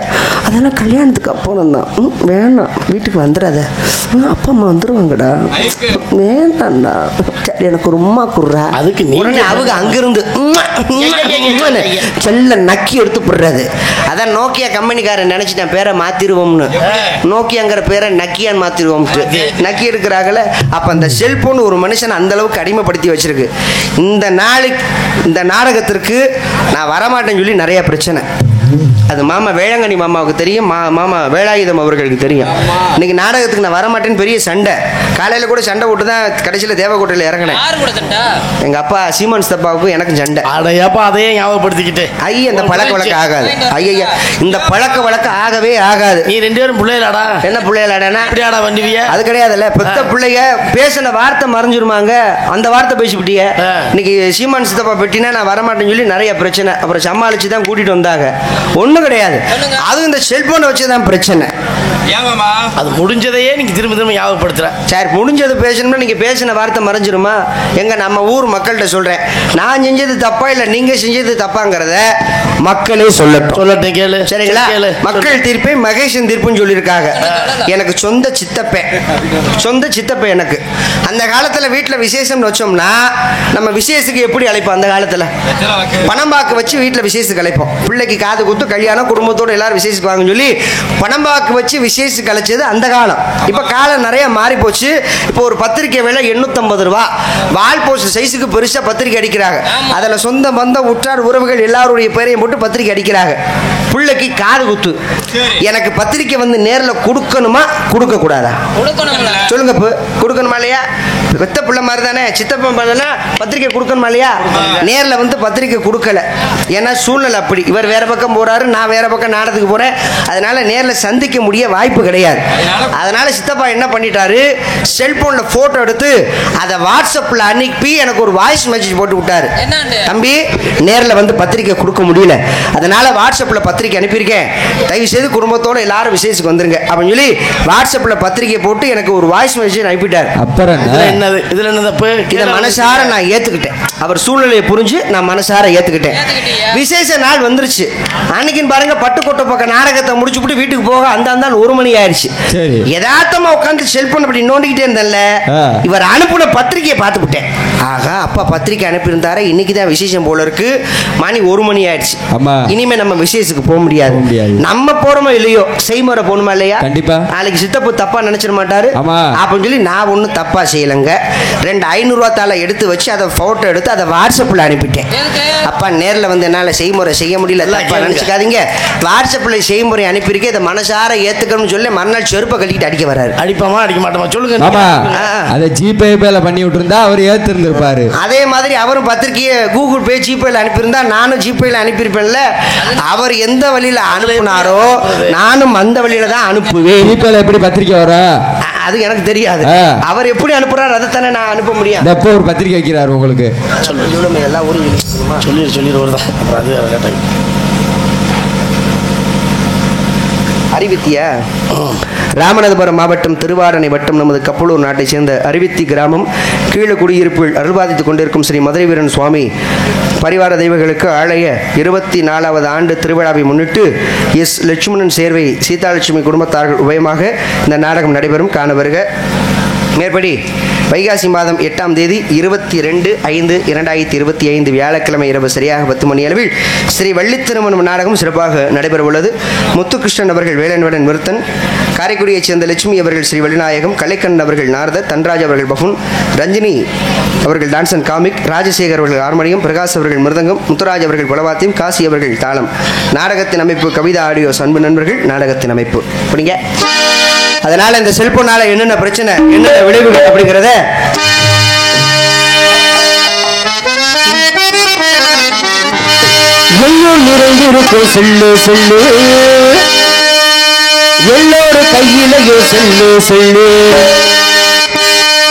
அதெல்லாம் கல்யாணத்துக்கு அப்புறம் தான், வேணாம் வீட்டுக்கு வந்துடாத, அப்பா அம்மா வந்துருவாங்கடா, வேண்டாம்டா, சரி எனக்கு ஒரு உம்மா குடுறா. அதுக்கு உடனே அவங்க அங்கிருந்து செல்ல நக்கி எடுத்து போடுறது. அதான் நோக்கியா கம்பெனிக்காரன் நினைச்சிட்டேன் பேரை மாத்திருவோம்னு, நோக்கியாங்கிற பேரை நக்கியான்னு மாத்திருவோம். நக்கி எடுக்கிறாங்கல்ல. அப்ப அந்த செல்போன் ஒரு மனுஷன் அந்த அளவுக்கு அடிமைப்படுத்தி வச்சிருக்கு. இந்த நாடகத்திற்கு நான் வரமாட்டேன்னு சொல்லி நிறைய பிரச்சனை. அது மாமா வேளாங்கண்ணி மாமாவுக்கு தெரியும், மாமா வேலாயுதம் அவர்களுக்கு தெரியும். இன்னைக்கு நாடகத்துக்கு நான் வரமாட்டேன்னு பெரிய சண்டை. காலையில கூட சண்டை போட்டு தான் கடைசியில் தேவக்கோட்டையில் இறங்கினேன். எங்க அப்பா சீமான் தப்பாவுக்கும் எனக்கும் சண்டை. அதையே ஞாபகப்படுத்திக்கிட்டு ஐயா இந்த பழக்க வழக்கம் ஆகாது. ஐயா இந்த பழக்க வழக்கம் ஆகவே ஆகாது. நீ 2 பேரும் பிள்ளைகளாடா? என்ன பிள்ளைகளாடா? இப்படியாடா வண்டிவிய? அது கிடையாதுல்ல. பெத்த பிள்ளைங்க பேசின வார்த்தை மறைஞ்சிருமாங்க, அந்த வார்த்தை பேசிவிட்டிய. இன்னைக்கு சீமான் சித்தப்பா பெட்டினா நான் வரமாட்டேன்னு சொல்லி நிறைய பிரச்சனை. அப்புறம் சமாளிச்சு தான் கூட்டிட்டு வந்தாங்க. ஒண்ணும் கிடையாது, அதுவும் இந்த செல்போனை வச்சுதான் பிரச்சனை. அது முடிஞ்சதையே நீங்க திரும்ப திரும்ப ஞாபகப்படுத்துற. சார் முடிஞ்சது பேசணும்னா நீங்க பேசின வார்த்தை மறைஞ்சிருமா? எங்க நம்ம ஊர் மக்கள்கிட்ட சொல்றேன், நான் செஞ்சது தப்பா இல்ல நீங்க செஞ்சது தப்பாங்கிறத மக்களே சொல்லட்டும். கேளு சரிங்களா? மக்கள் தீர்ப்பை மகேஷன் தீர்ப்புன்னு சொல்லியிருக்காங்க. எனக்கு சொந்த சித்தப்பை எனக்கு அந்த காலத்துல வீட்டுல விசேஷம் வச்சோம்னா நம்ம விசேஷத்துக்கு எப்படி அழைப்போம்? அந்த காலத்துல பணம்பாக்கு வச்சு வீட்டுல விசேஷத்துக்கு அழைப்போம். பிள்ளைக்கு காது குத்து கல்யாணம் குடும்பத்தோட எல்லாரும் விசேஷத்துக்கு வாங்கன்னு சொல்லி பணம்பாக்கு வச்சு விசேஷத்துக்கு அழைச்சது அந்த காலம். இப்ப காலம் நிறைய மாறி போச்சு. இப்போ ஒரு பத்திரிக்கை விலை 850 ரூபா. வால் போஸ்ட் சைஸுக்கு பெருசா பத்திரிக்கை அடிக்கிறாங்க. அதுல சொந்த பந்த உற்றார் உறவுகள் எல்லாருடைய பேரையும் போட்டு பத்திரிக்கை அடிக்கிறாங்க. பிள்ளைக்கு காது குத்து. எனக்கு பத்திரிக்கை வந்து நேர்ல கொடுக்கணுமா கொடுக்க கூடாதா? சொல்லுங்க. கொடுக்கணுமா இல்லையா? பெத்த பிள்ளை மாதிரி தானே, சித்தப்பா பண்ணா பத்திரிக்கை கொடுக்கணுமா இல்லையா? நேர்ல வந்து பத்திரிக்கை கொடுக்கல. ஏன்னா சூழ்நிலை அப்படி. இவர் வேற பக்கம் போறாரு, நான் வேற பக்கம் நாடத்துக்கு போறேன். அதனால நேர்ல சந்திக்க முடிய வாய்ப்பு கிடையாது. அதனால சித்தப்பா என்ன பண்ணிட்டாரு, செல்போன்ல போட்டோ எடுத்து அதை வாட்ஸ்அப்ல அனுப்பி எனக்கு ஒரு வாய்ஸ் மெசேஜ் போட்டு விட்டாரு. தம்பி நேர்ல வந்து பத்திரிக்கை கொடுக்க முடியல, அதனால வாட்ஸ்அப்ல பத்திரிக்கை அனுப்பியிருக்கேன், தயவு செய்து குடும்பத்தோட எல்லாரும் விசேஷத்துக்கு வந்துருங்க அப்படின்னு சொல்லி வாட்ஸ்அப்ல பத்திரிக்கை போட்டு எனக்கு ஒரு வாய்ஸ் மெசேஜ் அனுப்பிட்டாரு. அப்புறம் இதுல என்ன தப்பு? இதை மனசார நான் ஏத்துக்கிட்டேன். அவர் சூழ்நிலையை புரிஞ்சு நான் மனசார ஏத்துக்கிட்டேன். விசேஷ நாள் வந்துருச்சு. அன்னைக்குன்னு பாருங்க பட்டுக்கோட்டை பக்கம் நாடகத்தை முடிச்சுட்டு வீட்டுக்கு போக அந்த 1 மணி ஆயிடுச்சு. யதார்த்தமா உட்காந்து செல்போன் அப்படி நோண்டிக்கிட்டே இருந்தேன்ல, இவர் அனுப்புன பத்திரிக்கையை பார்த்துக்கிட்டேன். ஆகா அப்பா பத்திரிக்கை அனுப்பியிருந்தாரு, இன்னைக்குதான் விசேஷம் போல இருக்கு, மணி 1 மணி ஆயிடுச்சு. இனிமே நம்ம விசேஷத்துக்கு போக முடியாது. நம்ம போறோமோ இல்லையோ செய்முறை போகணுமா இல்லையா? கண்டிப்பா. நாளைக்கு சித்தப்பு தப்பா நினைச்சிட மாட்டாரு அப்படின்னு சொல்லி நான் ஒன்னும் தப்பா செய்யலங்க. 2 500 ரூபா தாளை எடுத்து வச்சு அதை போட்டோ எடுத்து அதை வாட்ஸ்அப்ல அனுப்பிட்டேன். அப்பா நேர்ல வந்து என்னால செய்முறை செய்ய முடியல, தப்பா நினைச்சுக்காதீங்க, வாட்ஸ்அப்ல செய்முறை அனுப்பியிருக்கேன், இதை மனசார ஏத்துக்கணும்னு சொல்லி மறுநாள் செருப்பை கட்டிட்டு அடிக்க வராரு. அடிப்பாமா அடிக்க மாட்டோமா சொல்லுங்க. அதை ஜிபேல பண்ணி விட்டுருந்தா அவர் ஏத்திருந்திருப்பாரு. அதே மாதிரி அவரும் பத்திரிக்கையை கூகுள் பே ஜிபேல அனுப்பியிருந்தா நானும் ஜிபேல அனுப்பியிருப்பேன்ல. அவர் எந்த வழியில அனுப்புனாரோ நானும் அந்த வழியில தான் அனுப்புவேன். ஜிபேல எப்படி பத்திரிக்கை வரும் அது எனக்கு தெரியாது. அவர் எப்படி அனுப்புறாரு அதைத்தானே நான் அனுப்ப முடியும். எப்போ ஒரு பத்திரிக்கை வைக்கிறாரு உங்களுக்கு எல்லாம் சொல்லி வருதான் அறிவித்தியா? ராமநாதபுரம் மாவட்டம் திருவாரணை வட்டம் நமது கப்பலூர் நாட்டை சேர்ந்த அறிவித்தி கிராமம் கீழே குடியிருப்பில் அருள்பாதித்துக் கொண்டிருக்கும் ஸ்ரீ மதுரை வீரன் சுவாமி பரிவார தெய்வங்களுக்கு ஆலய 24வது ஆண்டு திருவிழாவை முன்னிட்டு எஸ் லட்சுமணன் சேர்வை சீதாலட்சுமி குடும்பத்தார்கள் உபயமாக இந்த நாடகம் நடைபெறும். காண வருக. மேற்படி வைகாசி மாதம் 8ஆம் தேதி 22/5/2025 வியாழக்கிழமை இரவு சரியாக 10 மணி அளவில் ஸ்ரீ வள்ளி திருமணம் நாடகம் சிறப்பாக நடைபெற உள்ளது. முத்துகிருஷ்ணன் அவர்கள் வேலன்வடன் விருத்தன், காரைக்குடியைச் சேர்ந்த லட்சுமி அவர்கள் ஸ்ரீ வள்ளிநாயகம், கலைக்கண்ணன் அவர்கள் நாரதர், தன்ராஜ் அவர்கள் பஃபுன், ரஞ்சினி அவர்கள் டான்ஸ் அண்ட் காமிக், ராஜசேகர் அவர்கள் ஹார்மோனியம், பிரகாஷ் அவர்கள் மிருதங்கம், முத்துராஜ் அவர்கள் பலவாத்தியம், காசி அவர்கள் தாளம். நாடகத்தின் அமைப்பு கவிதா ஆடியோஸ். அன்பு நண்பர்கள் நாடகத்தின் அமைப்பு அப்படிங்க. அதனால இந்த செல்போனால என்னென்ன பிரச்சனை என்னென்ன விளைவுகள் அப்படிங்கிறத நிறைந்திருக்கும் செல்லு செல்லு எல்லோரும் கையிலையோ செல்லு செல்லு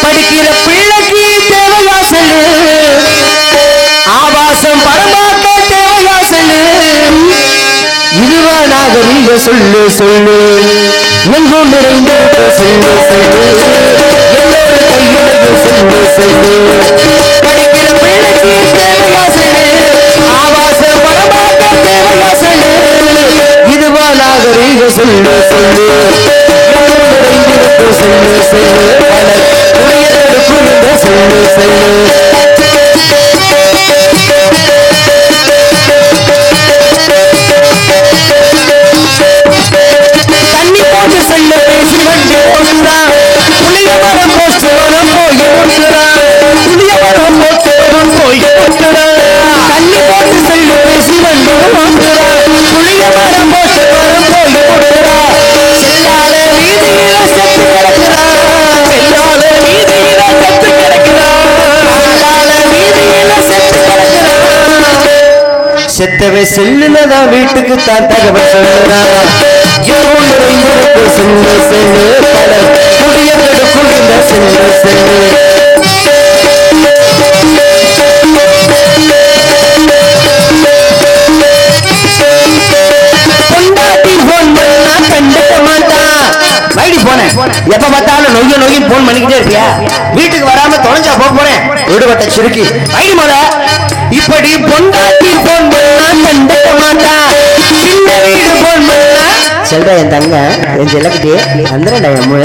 படிக்கிற பிள்ளைக்கு தேவையா செல்லு ஆபாசம் பரமாட்ட நாகரீக சொல்லு சொல்லு எங்கும் நிறைந்திருக்க சொல்லு சொல்லு எல்லோரு கையிலையும் சொல்லு சொல்லு படிக்கிற பிள்ளைக்கு தேவையா சொல்லு ஆபாச பரமாக்க தேவையா சொல்லு இதுவா நாகரீக சொல்லு சொல்லு எங்கும் நிறைந்திருக்க சொல்லு சொல்லு பலர் புரிந்த சொல்லு சொல்லு சொல்லு பேசி வந்து போகிறான் புளிய மரம் போட்டு வரம் போய் போகிறான் புளிய மரம் போட்டு வரம் போய் போகிறான் தண்ணி போட்டு சொல்லு பேசி வந்து போகிறான் புளிய மரம் போட்டு வரம் போய் போகிறான் செல்லாத வீதியில செத்து கிடக்கிறான் செல்லாத வீதியில செத்து கிடக்கிறான் ஆளாத வீதியில செத்து கிடக்கிறான் செத்தவை செல்லுனதான் வீட்டுக்கு தான் தகவல் சொல்லுறான் சொல்லு சொல்லு பலர் புதியவர்கள் குளிர்ந்த சொல்லு சொல்லு பொண்டாட்டி போன் பண்ணா கண்டுக்க மாட்டான் மைடி போனேன் எப்ப பார்த்தாலும் நொய்ய நொய்யின்னு போன் பண்ணிக்கிட்டே இருப்பியா வீட்டுக்கு வராம தொலைஞ்சா போறேன் விடுபட்ட சுருக்கி மைடி மோத இப்படி பொண்டாட்டி போன் பண்ணா கண்டுக்க மாட்டான் சின்ன வீடு போன் பண்ணா செல்றா என் தங்க என் செல்லக்குட்டியே வந்துடும்டா என் அம்மு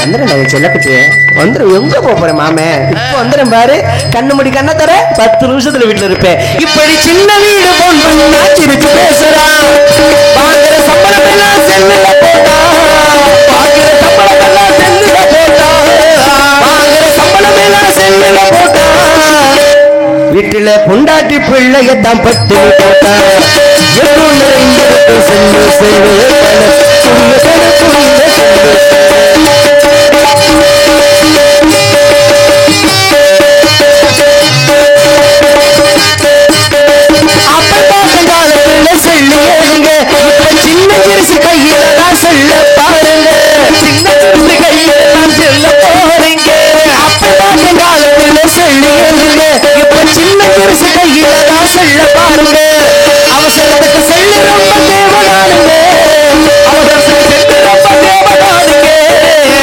வந்துடும்டா என் செல்லக்குட்டியே வந்துடும் எங்க போறேன் மாமே இப்ப வந்துடும் பாரு கண்ணு முடி கண்ண தர 10 நிமிஷத்துல வீட்டுல இருப்பேன் இப்படி சின்ன வீடு போன் பண்ணா சிரிச்சு பேசுறான் பாக்குற சம்பளம் எல்லாம் செல்லுல போட்டா பாக்குற சம்பளம் எல்லாம் செல்லுல போட்டா பாக்குற சம்பளம் எல்லாம் செல்லுல போட்டா வீட்டுல பொண்டாட்டி பிள்ளையத்தான் பட்டு போட்டா எதுவும் நிறைந்திருக்கு செல்லு செல்லு சின்ன சிறுசு கையில தான் சொல்ல பாருங்க சின்ன சிறுசு கையில தான் சொல்ல போறீங்க அப்ப காலத்துல சொல்லிடுங்க இப்ப சின்ன சிறுசு கையில தான் சொல்ல பாருங்க அவசரத்துக்கு செல்லு ரொம்ப தேவையானுங்க அவசரத்துக்கு செல்லு ரொம்ப தேவையானுங்க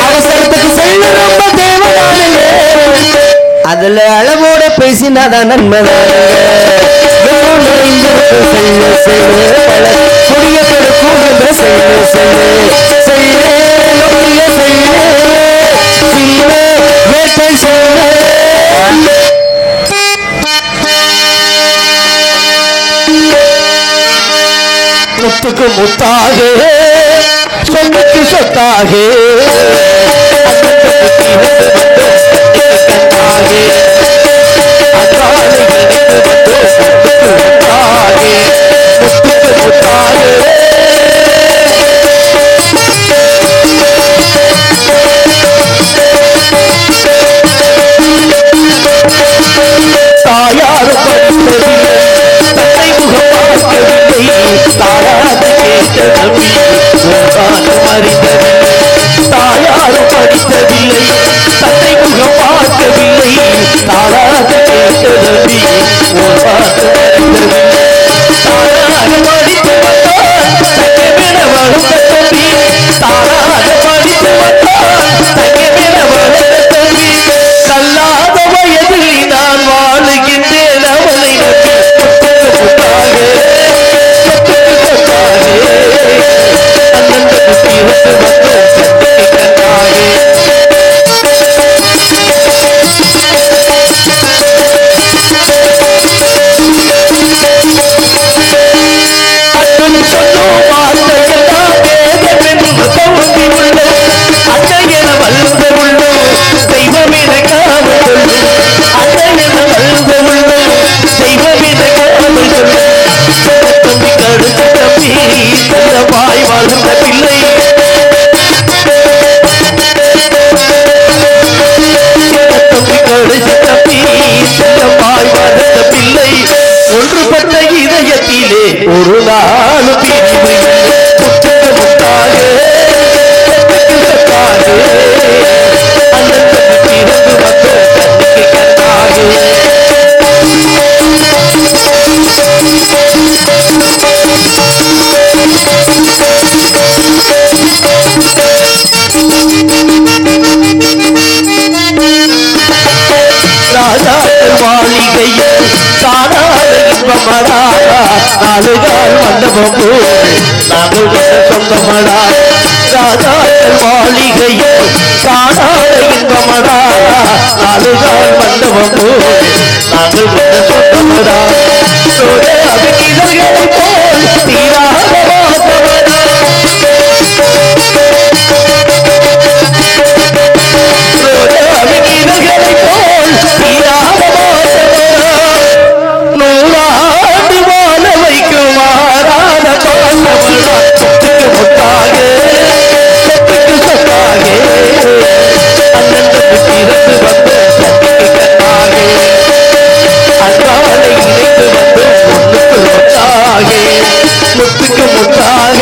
அவசரத்துக்கு செல்லு ரொம்ப தேவையானுங்க அதுல அளவோட பேசினாதான் நன்மைதானுங்க செல்லு செல்லு பல புதிய கொடுக்கும் செல்லு செல்லு செல்லு நொடிய செல்லு சின்ன வேட்டை செல்லு முத்துக்கு முத்தாக சொத்துக்கு சொத்தாக தாயாரும் படித்ததில்லை தன்னை முகம் பார்க்கவில்லை தாராத கேட்டதல்வி தாயாரும் படித்து வந்தார் சொந்தமடா நாடுகால் மண்டபம் போல் நாங்கள் சொந்தமடா ராஜாக்கள் மாளிகையை காணாத இன்பமடா நாடுகால் மண்டபம் போல் நாங்கள் சொந்தமடா அபிநீதர்களை போல் தீராத வாசமடா அபிநீதர்களை போல் தீராத வாசமடா நூறாண்டு வாழ வைக்கும் மாறாத பாசமடா சொத்துக்கு முத்தாக சொத்துக்கு சொத்தாக அண்ணனுக்கு இருந்து வந்து சக்திக்கு கண்ணாக அன்றாலை இணைந்து வந்து முன்னுக்கு முத்தாக முத்துக்கு முத்தாக